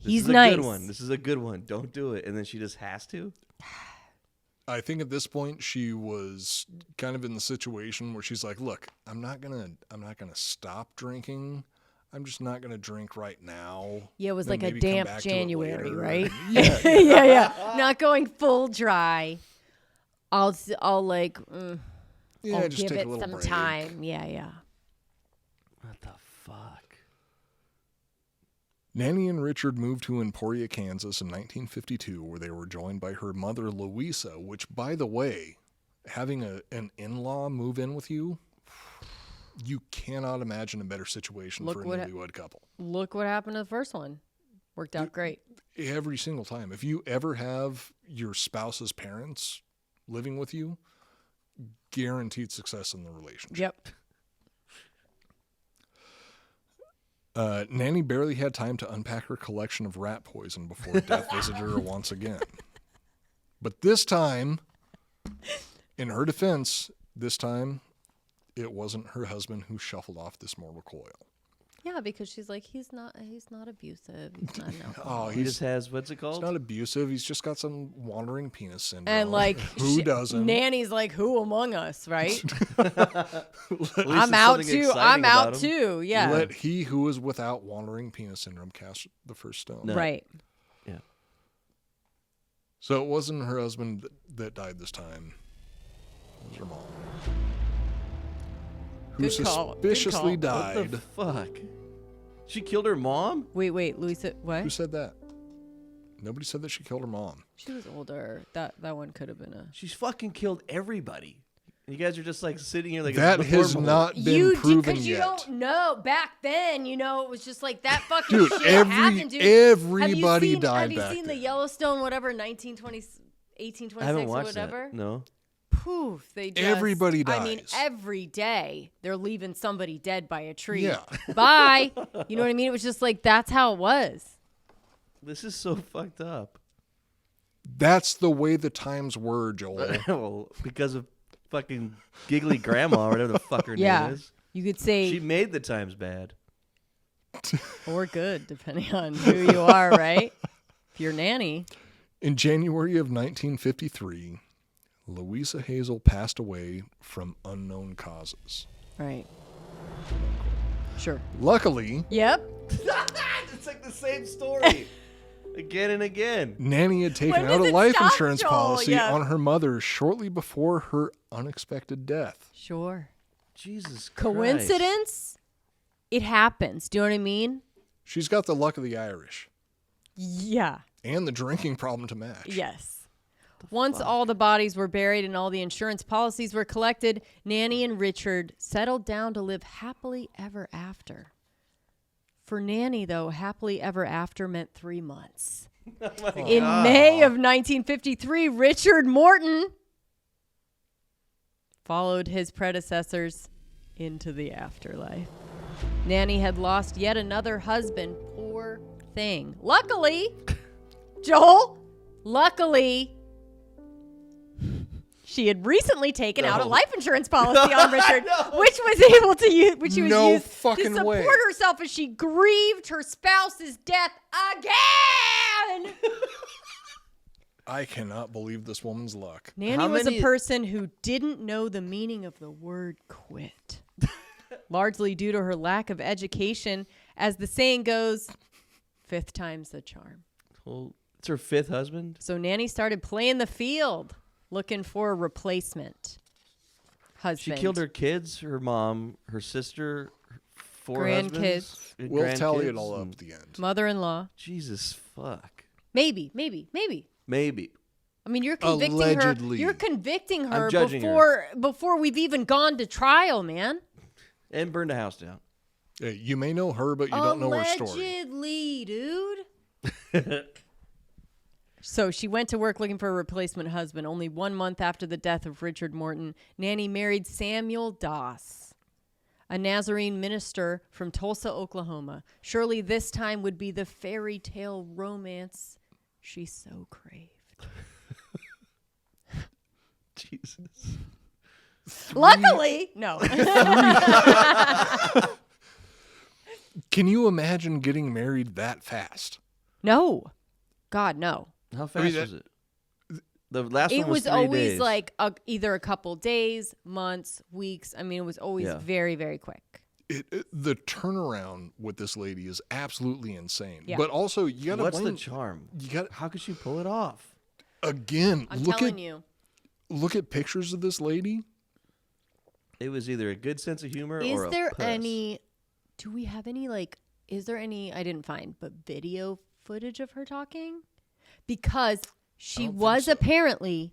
This He's is a nice. good one. This is a good one. Don't do it. And then she just has to? I think at this point she was kind of in the situation where she's like, "Look, I'm not gonna stop drinking. I'm just not gonna drink right now." Yeah, it was Then like a maybe come damp back to it January, later." right? yeah. Not going full dry. I'll like, Yeah, I'll just give take a it little some break. time. Yeah. What the fuck? Nanny and Richard moved to Emporia, Kansas in 1952, where they were joined by her mother, Louisa, which, by the way, having an in-law move in with you, you cannot imagine a better situation Look for a what newlywed couple. Look what happened to the first one. Worked out great. Every single time. If you ever have your spouse's parents living with you, guaranteed success in the relationship. Yep. Nanny barely had time to unpack her collection of rat poison before death visited her once again. But this time, in her defense, this time it wasn't her husband who shuffled off this mortal coil. Yeah, because she's like, he's not abusive. He's not an Oh, alcoholic. He just has, what's it He's called? not abusive. He's just got some wandering penis syndrome. And like, who doesn't? Nanny's like, who among us, right? At least I'm there's out something too. exciting I'm out about him. too. Yeah. Let he who is without wandering penis syndrome cast the first stone. No. Right. Yeah. So it wasn't her husband that died this time. It was her mom. Who Good call. suspiciously Good call. What died. the fuck? She killed her mom? Wait, Louisa, what? Who said that? Nobody said that she killed her mom. She was older. That one could have been a. She's fucking killed everybody. And you guys are just like sitting here like That it's has normal. not been You proven because you yet. don't know. Back then, it was just like that fucking Dude, shit happened, dude. everybody died Have you back seen the then. Yellowstone, whatever, 1826 I haven't or watched whatever? that. No. Poof, they just. Everybody I mean, dies. every day they're leaving somebody dead by a tree. Yeah. Bye. You know what I mean? It was just like that's how it was. This is so fucked up. That's the way the times were, Joel. Well, because of fucking giggly grandma or whatever the fuck her Yeah. name is. You could say She made the times bad. or good, depending on who you are, right? If you're Nanny. In January of 1953, Louisa Hazel passed away from unknown causes. Right. Sure. Luckily, Yep. It's like the same story. Again and again. Nanny had taken When out does a it life stop, insurance Joel? policy Yeah. on her mother shortly before her unexpected death. Sure. Jesus Christ. Coincidence? It happens. Do you know what I mean? She's got the luck of the Irish Yeah. and the drinking problem to match. Yes. Once all the bodies were buried and all the insurance policies were collected, Nanny and Richard settled down to live happily ever after. For Nanny, though, happily ever after meant 3 months. In May of 1953, Richard Morton followed his predecessors into the afterlife. Nanny had lost yet another husband. Poor thing. Luckily, Joel, she had recently taken out a life insurance policy on Richard, which was able to use, which she was No used to fucking support way. herself as she grieved her spouse's death again. I cannot believe this woman's luck. Nanny How was many- a person who didn't know the meaning of the word quit, largely due to her lack of education. As the saying goes, 5th time's the charm. Well, it's her 5th husband. So Nanny started playing the field, looking for a replacement husband. She killed her kids, her mom, her sister, 4 Grandkids. husbands, and We'll tally it grandkids, all up and- at the end. Mother-in-law. Jesus fuck. Maybe. I mean, you're convicting Allegedly. her. You're convicting her I'm judging her. before we've even gone to trial, man. And burned a house down. Hey, you may know her, but you don't know her story. Allegedly, dude. So she went to work looking for a replacement husband. Only 1 month after the death of Richard Morton, Nanny married Samuel Doss, a Nazarene minister from Tulsa, Oklahoma. Surely this time would be the fairy tale romance she so craved. Jesus. Luckily, no. Can you imagine getting married that fast? No. God, no. How fast was it? The last It one was was 3 always days. like either a couple days, months, weeks. I mean, it was always very, very quick. The turnaround with this lady is absolutely insane. Yeah. But also, you got to What's blame. the charm? You got How could she pull it off? again. I'm look telling at you. look at pictures of this lady. It was either a good sense of humor Is or a there puss. any, do we have any, is there any, I didn't find, but video footage of her talking? Because she don't think was so. apparently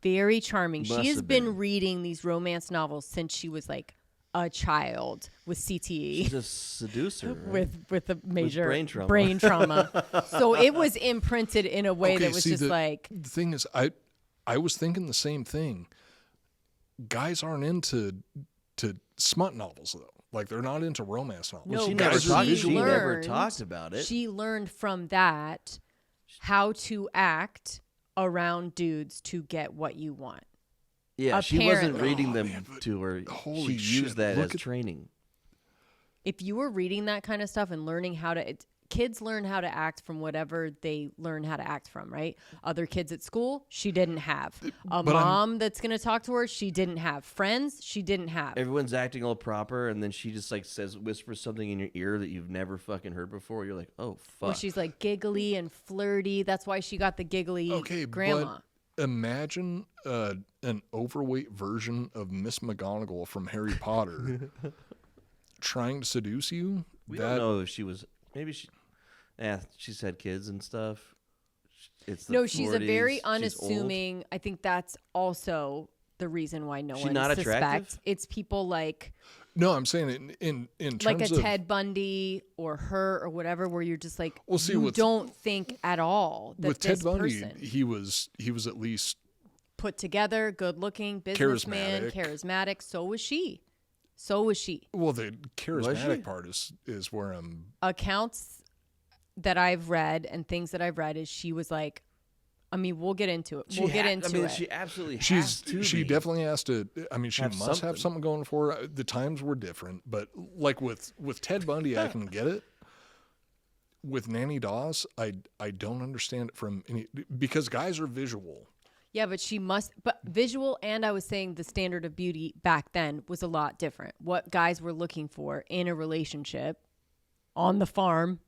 very charming. Must She has have been been. reading these romance novels since she was a child with CTE. She's a seducer. Right? With a major brain trauma. So it was imprinted in a way Okay, that was see, just the thing is, I was thinking the same thing. Guys aren't into smut novels though. Like they're not into romance novels. No, she but never guys are talked. She visual. never learned- talked about it. She learned from that how to act around dudes to get what you want. Yeah, she wasn't Apparently. reading Oh, them man, but to her. holy She used shit, that look as at- training. If you were reading that kind of stuff and learning how to, kids learn how to act from whatever they learn how to act from, right? Other kids at school, she didn't have. A But I'm- mom that's going to talk to her, she didn't have. Friends, she didn't have. Everyone's acting all proper, and then she just whispers something in your ear that you've never fucking heard before. You're like, oh fuck. Where she's giggly and flirty. That's why she got the giggly Okay, grandma. but imagine an overweight version of Miss McGonagall from Harry Potter trying to seduce you. we don't know if she was. Maybe she. Yeah, she's had kids and stuff. It's the No, she's a 40s, very she's old. unassuming. I think that's also the reason why no She one not suspects. attractive? It's people No, I'm saying in terms like a of Ted Bundy or her or whatever, where you're just Well, see, you with- don't think at all that with Ted this Bundy, person he was at least put together, good looking, businessman, Charismatic. charismatic. So was she. So was she. well. The charismatic she? part is where I'm. Accounts that I've read and things that I've read is she was like, I mean, we'll get into it. We'll get into it. She absolutely has She to be. definitely has to. I mean, she Have must have something. something going for her. The times were different, but like with Ted Bundy, I can get it. With Nannie Doss, I don't understand it from any because guys are visual. Yeah, but but visual and I was saying the standard of beauty back then was a lot different. What guys were looking for in a relationship, on the farm,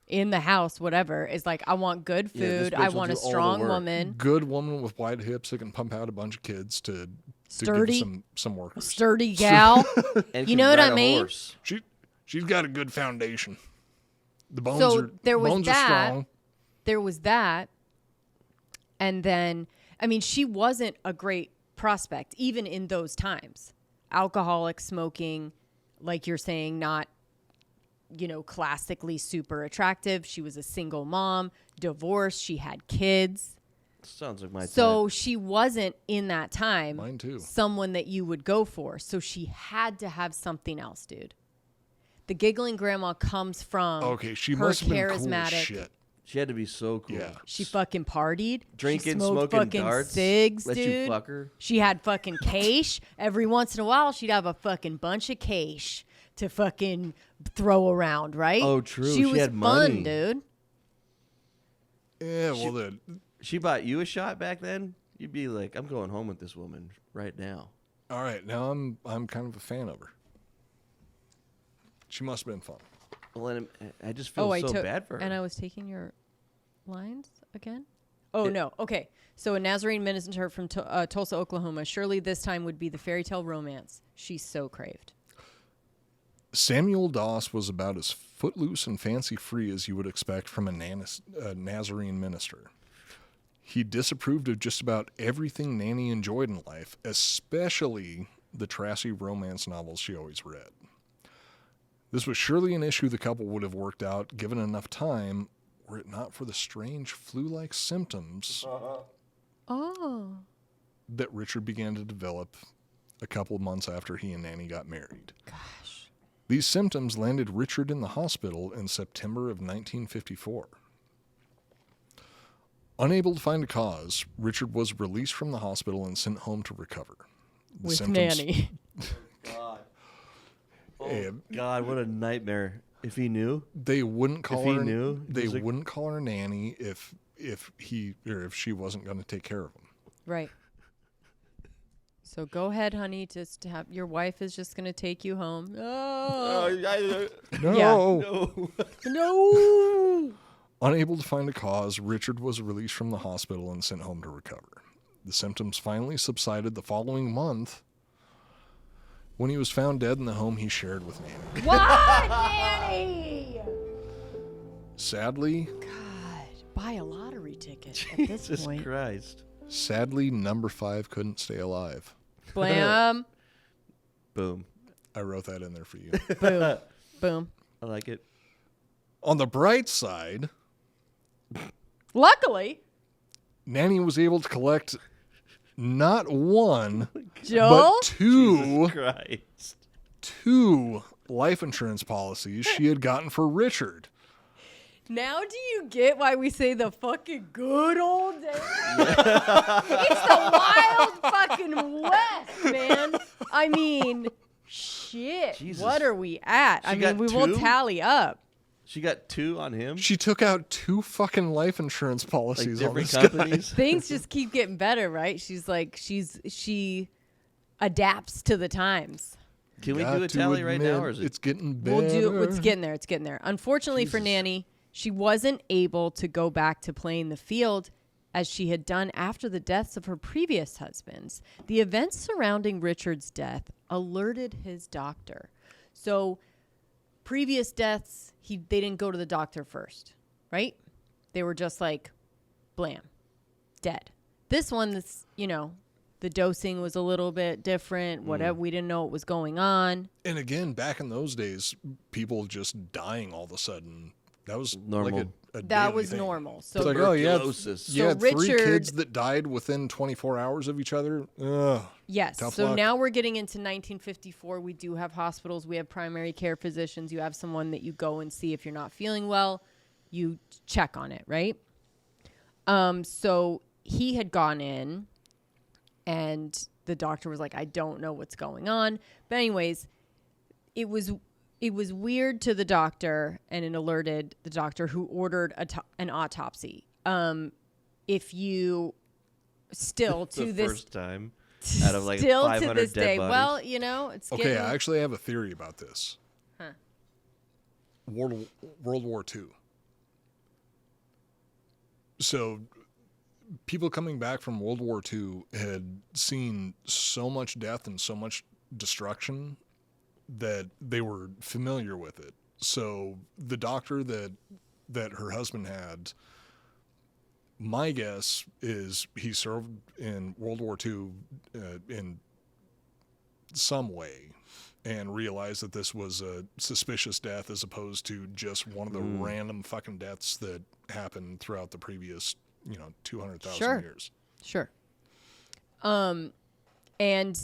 in the house, whatever, is I want good Yeah, this food. I bitch will want a do all the strong work. woman, Good woman with wide hips that can pump out a bunch of kids to Sturdy. give some workers. sturdy gal. And You can know what ride I a mean? horse. She's got a good foundation. The bones So are there was bones that. are strong. There was that. And then, I mean, she wasn't a great prospect, even in those times. Alcoholic, smoking, like you're saying, not, classically super attractive. She was a single mom, divorced, she had kids. Sounds like my So type. she wasn't in that time Mine too. someone that you would go for. So she had to have something else, dude. The giggling grandma comes from Okay, she her must have been charismatic. cool as shit. She had to be so cool. Yeah. She fucking partied. Drinking, she smoked smoking fucking darts. cigs, Let dude. you fuck her. She had fucking cash. Every once in a while, she'd have a fucking bunch of cash to fucking throw around, right? Oh, true. She She was had fun, money. dude. Yeah, well, She bought you a shot back then. You'd be like, I'm going home with this woman right now. all right. Now I'm kind of a fan of her. She must have been fun. Well, and I just feel bad for her. And I was taking your lines again? Oh, no. Okay. So a Nazarene minister from Tulsa, Oklahoma. Surely this time would be the fairy tale romance she so craved. Samuel Doss was about as footloose and fancy-free as you would expect from a Nazarene minister. He disapproved of just about everything Nannie enjoyed in life, especially the trashy romance novels she always read. This was surely an issue the couple would have worked out given enough time, were it not for the strange flu-like symptoms that Richard began to develop a couple of months after he and Nannie got married. Gosh. These symptoms landed Richard in the hospital in September of 1954. Unable to find a cause, Richard was released from the hospital and sent home to recover. With Nannie. God. Oh, God, what a nightmare. If he knew? They wouldn't call her. They like, wouldn't call her Nannie if she wasn't going to take care of him. Right. So go ahead, honey. Just have your wife is just going to take you home. Oh. No. No. Unable to find a cause, Richard was released from the hospital and sent home to recover. The symptoms finally subsided the following month when he was found dead in the home he shared with Nannie. What, Nannie? Sadly, God, buy a lottery ticket at this Jesus point. Christ. Sadly, number 5 couldn't stay alive. Blam. Boom. I wrote that in there for you. Boom. Boom. I like it. On the bright side, Luckily, Nannie was able to collect not one, Joel, but two Christ. life insurance policies she had gotten for Richard. now do you get why we say the fucking good old days? It's the wild fucking West, man. I mean, shit. Jesus. What are we at? I got mean, we will two? tally up. She got 2 on him? She took out 2 fucking life insurance Like policies on different this companies? Things just keep getting better, right? She's like, she adapts to the times. Can we Got do a to tally right now, or is it? It's getting better. We'll do. It's getting there. It's getting there. Unfortunately for Nannie, she wasn't able to go back to playing the field as she had done after the deaths of her previous husbands. The events surrounding Richard's death alerted his doctor. So, previous deaths, they didn't go to the doctor first, right? They were just like, blam, dead. This one, the dosing was a little bit different. Whatever, we didn't know what was going on. And again, back in those days, people just dying all of a sudden, that was Normal. Like a That daily was thing. normal. So It's like, oh, yeah, Tuberculosis. you had 3 Richard- kids that died within 24 hours of each other. Ugh. yes. Tough So luck. now we're getting into 1954. We do have hospitals. We have primary care physicians. You have someone that you go and see if you're not feeling well. You check on it, right? So he had gone in, and the doctor was like, I don't know what's going on. But anyways, it was weird to the doctor, and it alerted the doctor, who ordered an autopsy. If you still to the this first time out of like still 500 to this dead day, bodies. well, it's Okay, getting, I actually have a theory about this. Huh. World War II. So, people coming back from World War II had seen so much death and so much destruction that they were familiar with it. So, the doctor that her husband had, my guess is he served in World War II in some way and realized that this was a suspicious death as opposed to just one of the random fucking deaths that happened throughout the previous, 200,000 years. Sure. And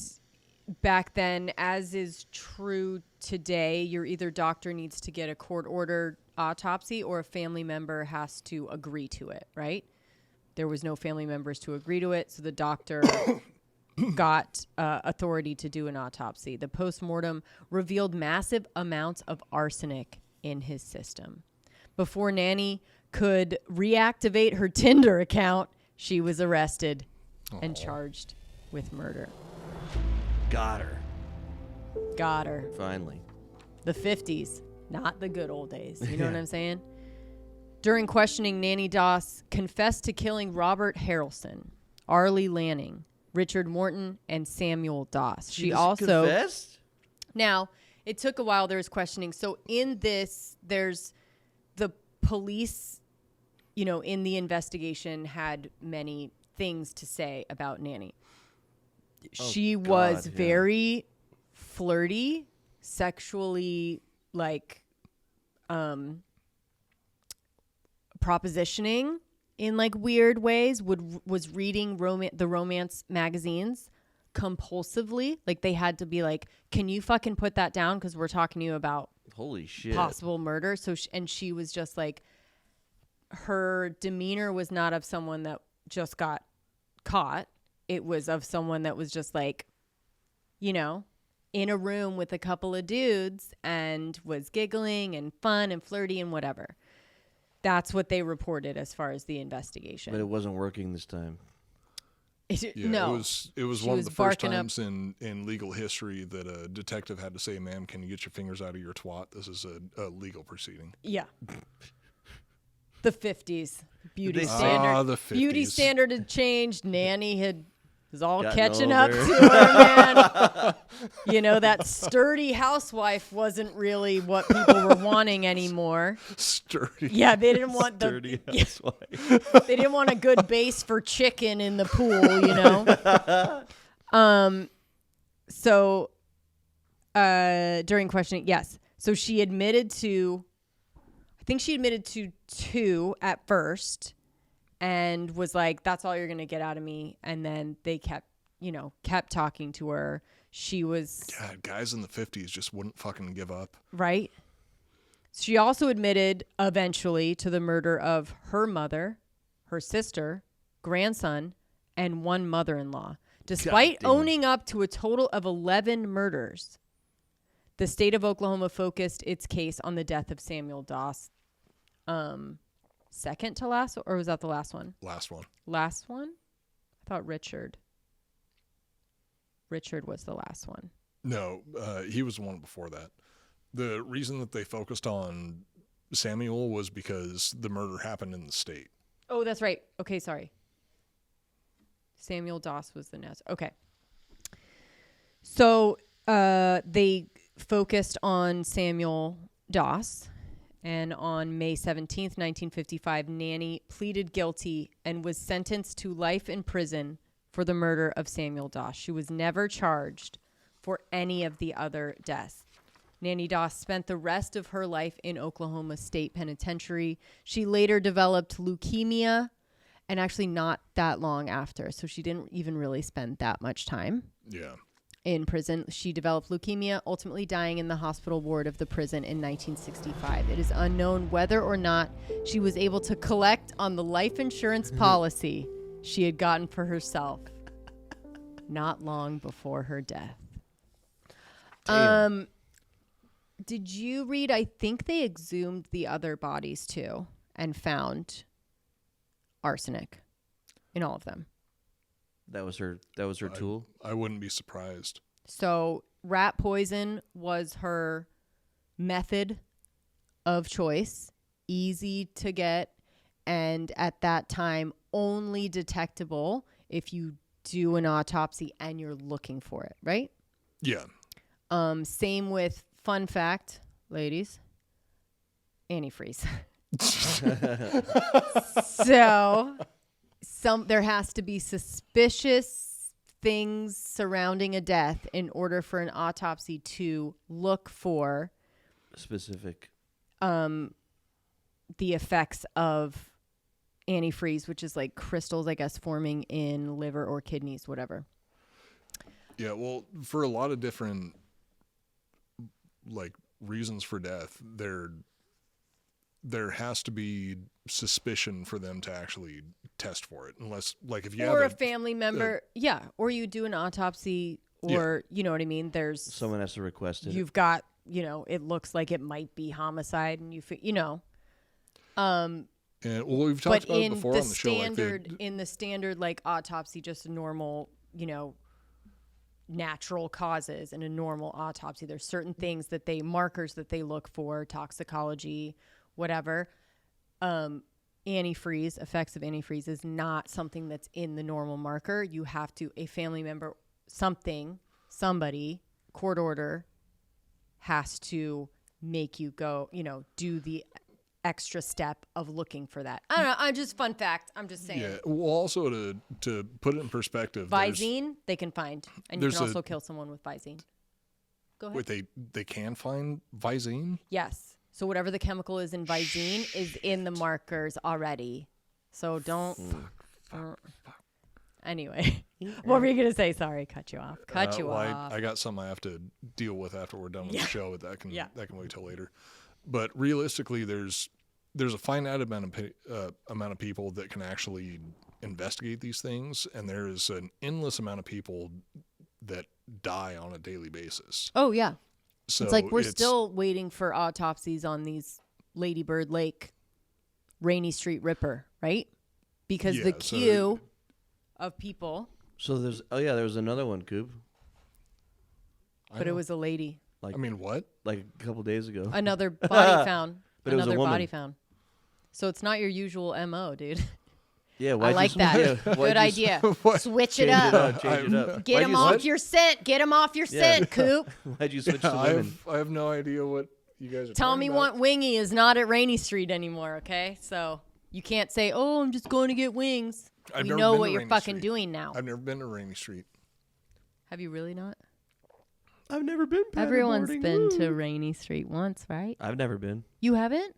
back then, as is true today, your either doctor needs to get a court-ordered autopsy or a family member has to agree to it, right? There was no family members to agree to it, so the doctor got authority to do an autopsy. The postmortem revealed massive amounts of arsenic in his system. Before Nannie could reactivate her Tinder account, she was arrested and charged with murder. Got her. Got her. Finally. The 50s. Not the good old days. You know what I'm saying? During questioning, Nannie Doss confessed to killing Robert Harrelson, Arlie Lanning, Richard Morton, and Samuel Doss. She just also confessed? Now, it took a while. There was questioning. So in this, there's the police, in the investigation had many things to say about Nannie. She was very flirty, sexually, propositioning in weird ways. Was reading the romance magazines compulsively. They had to be can you fucking put that down, because we're talking to you about holy shit possible murder. So she was just her demeanor was not of someone that just got caught. It was of someone that was just in a room with a couple of dudes and was giggling and fun and flirty and whatever. That's what they reported as far as the investigation. But it wasn't working this time. No. It was one of the first times in legal history that a detective had to say, "Ma'am, can you get your fingers out of your twat? This is a legal proceeding." Yeah. The 50s. Beauty standard. The 50s. Beauty standard had changed. Nannie was all Gotten catching older. up to her, man. That sturdy housewife wasn't really what people were wanting anymore. Sturdy. Yeah, they didn't want Dirty the housewife. they didn't want a good base for chicken in the pool, So during questioning, yes. So she admitted to, I think she admitted to 2 at first, and was like, "That's all you're gonna get out of me." And then they kept talking to her. She was God, guys in the 50s just wouldn't fucking give up. right. She also admitted eventually to the murder of her mother, her sister, grandson, and one mother-in-law. Despite owning up to a total of 11 murders, the state of Oklahoma focused its case on the death of Samuel Doss. Second to last, or was that the last one? Last one. Last one? I thought Richard was the last one. No, he was the one before that. The reason that they focused on Samuel was because the murder happened in the state. Oh, that's right. Okay, sorry. Samuel Doss was the next. Okay. So they focused on Samuel Doss, and on May 17th, 1955, Nannie pleaded guilty and was sentenced to life in prison for the murder of Samuel Doss. She was never charged for any of the other deaths. Nannie Doss spent the rest of her life in Oklahoma State Penitentiary. She later developed leukemia, and actually not that long after, so she didn't even really spend that much time in prison. She developed leukemia, ultimately dying in the hospital ward of the prison in 1965. It is unknown whether or not she was able to collect on the life insurance policy she had gotten for herself not long before her death. Damn. Did you read, I think they exhumed the other bodies too and found arsenic in all of them. That was her tool. I wouldn't be surprised. So rat poison was her method of choice, easy to get, and at that time only detectable if you do an autopsy and you're looking for it, right? Yeah. Same with, fun fact, ladies, antifreeze. So there has to be suspicious things surrounding a death in order for an autopsy to look for Specific. the effects of antifreeze, which is like crystals, I guess, forming in liver or kidneys, whatever. Yeah, well, for a lot of different reasons for death, there has to be suspicion for them to actually test for it, unless if you or have a family member, or you do an autopsy, or you know what I mean. There's Someone has to request it. You've got, it looks like it might be homicide, and And we've talked about it before on the show. In the standard autopsy, just a normal, natural causes in a normal autopsy. There's certain things that markers that they look for, toxicology, whatever. Antifreeze, effects of antifreeze is not something that's in the normal marker. You have to, a family member, somebody, court order has to make you go, do the extra step of looking for that. I don't know. I'm just fun fact. I'm just saying. Yeah. Well, also to put it in perspective, Visine they can find, and you can also kill someone with Visine. Go ahead. Wait, they can find Visine? Yes. So whatever the chemical is in Visine is in the markers already. So don't. Anyway, what were you gonna say? Sorry, cut you off. Off. I got something I have to deal with after we're done with the show. That can wait till later. But realistically, there's a finite amount of people that can actually investigate these things, and there is an endless amount of people that die on a daily basis. Oh yeah, so it's like we're still waiting for autopsies on these Lady Bird Lake, Rainy Street Ripper, right? Because the queue of people. So there was another one, Coop. But it was a lady. I mean, what? Like a couple days ago. Another body found. But it was a woman. Body found. So it's not your usual MO, dude. Yeah, I like that. Good idea. Switch it up. Change it up. Get him off your scent. Get him off your scent, Coop. Why'd you switch to women? I have no idea what you guys are Tommy talking about. Want Wingy is not at Rainy Street anymore, okay? So you can't say, oh, I'm just going to get wings. I've We never know been what to you're Rainy fucking Street. doing now. I've never been to Rainy Street. Have you really not? I've never been. Everyone's paddleboarding. been Woo. to Rainy Street once, right? I've never been. You haven't?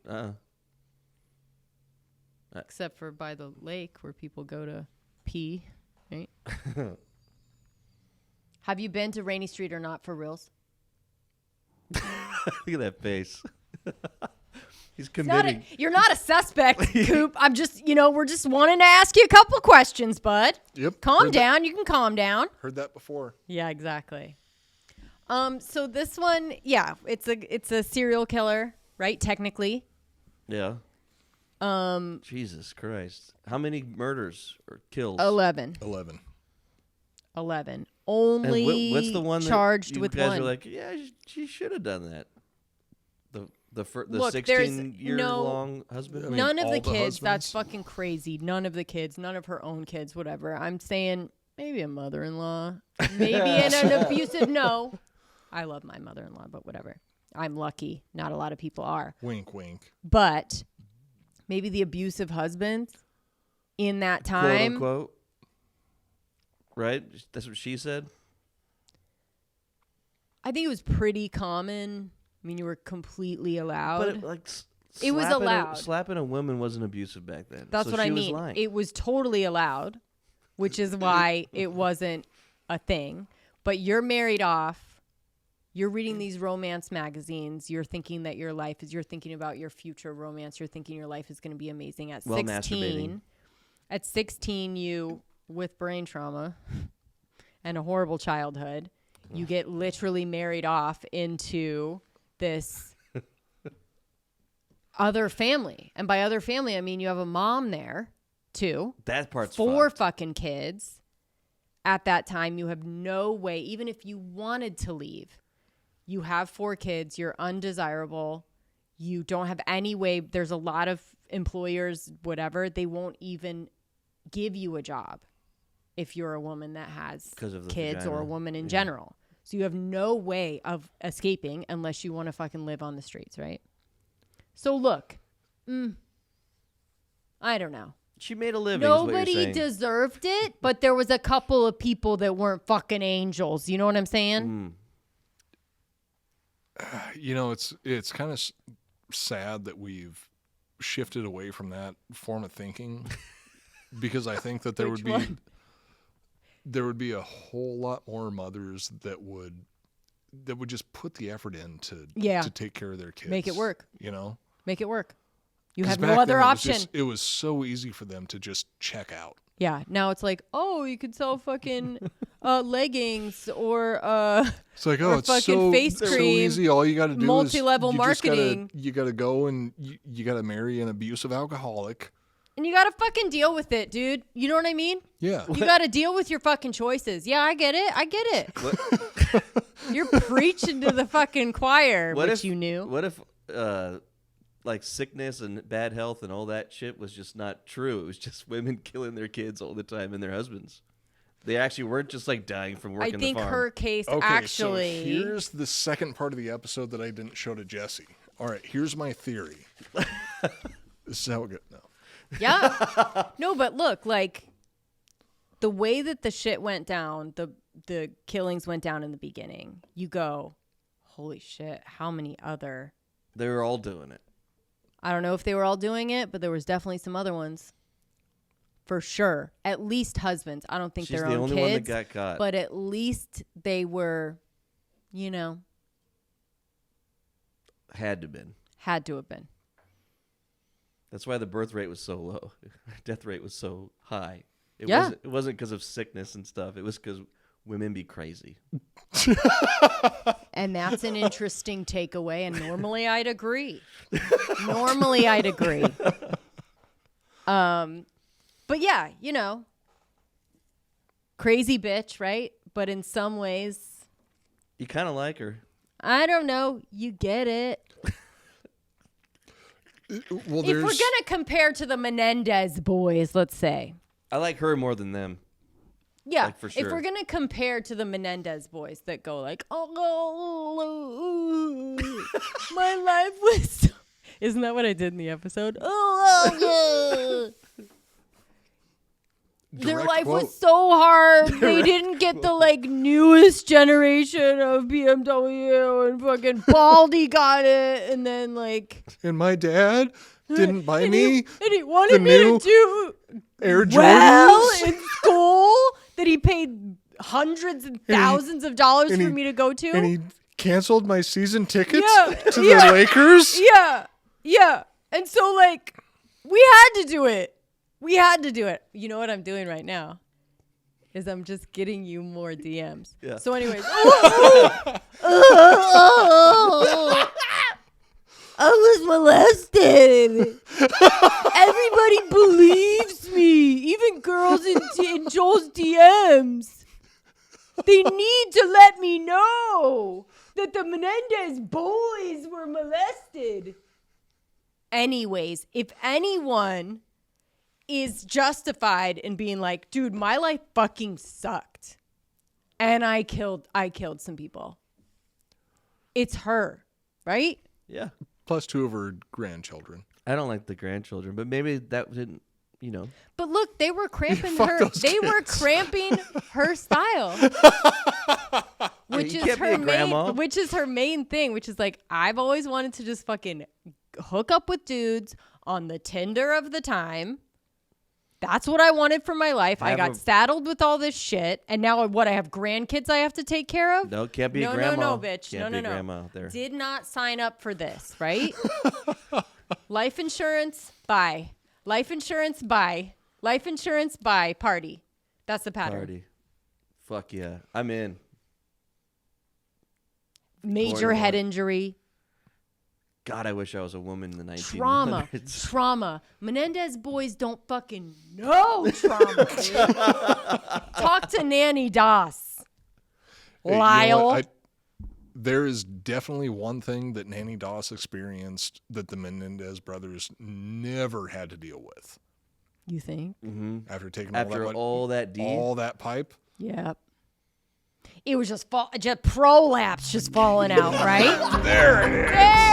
Except for by the lake where people go to pee, right? Have you been to Rainy Street or not for reals? Look at that face. He's You're committing. not a suspect, Coop. I'm just, we're just wanting to ask you a couple of questions, bud. Yep. Calm down. You can calm down. Heard that before. Yeah, exactly. So this one, it's a serial killer, right? Technically. Yeah. Jesus Christ. How many murders or kills? 11. 11. Only and what's the one charged that you with guys one. are like, yeah, she should have done that. The Look, there's 16-year-long husband? None of all the the kids. That's husbands? fucking crazy. None of the kids. None of her own kids. Whatever. I'm saying maybe a mother-in-law. Maybe an abusive. No. I love my mother-in-law, but whatever. I'm lucky. Not a lot of people are. Wink, wink. But maybe the abusive husbands in that time. Quote, unquote. Right? That's what she said? I think it was pretty common. I mean, you were completely allowed. But it was allowed. Slapping a woman wasn't abusive back then. That's so what I she was mean. lying. It was totally allowed, which is why it wasn't a thing. But you're married off. You're reading these romance magazines. You're thinking that your life is, you're thinking about your future romance. You're thinking your life is going to be amazing at 16. At 16, you, with brain trauma and a horrible childhood, you get literally married off into this other family. And by other family, I mean you have a mom there, too. That part's 4 fucked. fucking kids. At that time, you have no way, even if you wanted to leave, you have 4 kids, you're undesirable, you don't have any way. There's a lot of employers, whatever, they won't even give you a job if you're a woman that has kids vagina. or a woman in general. So you have no way of escaping unless you want to fucking live on the streets, right? So look, I don't know. She made a living. Nobody deserved it, but there was a couple of people that weren't fucking angels. You know what I'm saying? It's kind of sad that we've shifted away from that form of thinking because I think that there would be a whole lot more mothers that would just put the effort in to take care of their kids. Make it work. Make it work. You have no other option. It was so easy for them to just check out. Yeah. Now it's like, oh, you could sell fucking leggings or it's like, or it's fucking face so cream. easy. All you got to do multi-level is marketing. You got to go and you got to marry an abusive alcoholic, And you got to fucking deal with it, dude. You know what I mean? Yeah. You got to deal with your fucking choices. Yeah, I get it. You're preaching to the fucking choir, you knew. What if, like, sickness and bad health and all that shit was just not true? It was just women killing their kids all the time and their husbands. They actually weren't just, like, dying from working the farm. I think her case Okay, actually... so here's the second part of the episode that I didn't show to Jesse. All right, here's my theory. This is how it goes. No. Yeah. No, but look, like, the way that the shit went down, the killings went down in the beginning, you go, holy shit, how many other... They were all doing it. I don't know if they were all doing it, but there was definitely some other ones. For sure. At least husbands. I don't think She's their the own only kids. one that got caught. But at least they were, Had to been. Had to have been. That's why the birth rate was so low. Death rate was so high. It wasn't because of sickness and stuff. It was because women be crazy. And that's an interesting takeaway. And normally I'd agree. But yeah, crazy bitch, right? But in some ways, You kind of like her. I don't know. You get it. Well, If we're going to compare to the Menendez boys, let's say. I like her more than them. Yeah, Like, for sure. if we're going to compare to the Menendez boys that go like, oh, my life was so... Isn't that what I did in the episode? Their Direct life quote. was so hard. They didn't get the like newest generation of BMW, and fucking Baldy got it, and then like And my dad didn't buy me and he wanted me new to do Air Jordans. well in school that he paid hundreds and thousands of dollars and for he- me to go to. And he canceled my season tickets Yeah, to the Lakers. Yeah. And so, like, we had to do it. You know what I'm doing right now? Is I'm just getting you more DMs. Yeah. So anyways. I was molested. Everybody believes me. Even girls in Joel's DMs. They need to let me know that the Menendez boys were molested. Anyways, if anyone is justified in being like, dude, my life fucking sucked, and I killed some people, it's her, right? Yeah. Plus 2 of her grandchildren. I don't like the grandchildren, but maybe that didn't, But look, they were cramping Fuck her. those They were kids. cramping her style, which you is can't be her a grandma. main. Which is her main thing. Which is like, I've always wanted to just fucking hook up with dudes on the Tinder of the time. That's what I wanted for my life. I got saddled with all this shit, and now I have grandkids I have to take care of. No, can't be a grandma. No, bitch. Can't be a No. grandma out there. Did not sign up for this, right? Life insurance, buy. Life insurance, buy. Life insurance, buy. Party. That's the pattern. Party. Fuck yeah. I'm in. Major Born head more. injury. God, I wish I was a woman in the 1900s. Trauma. Menendez boys don't fucking know trauma, dude. Talk to Nannie Doss. Hey, you know Lyle. what? There is definitely one thing that Nannie Doss experienced that the Menendez brothers never had to deal with. You think? After taking After all that deed. all that pipe. Yep. It was just prolapse just falling out, right? There it is. There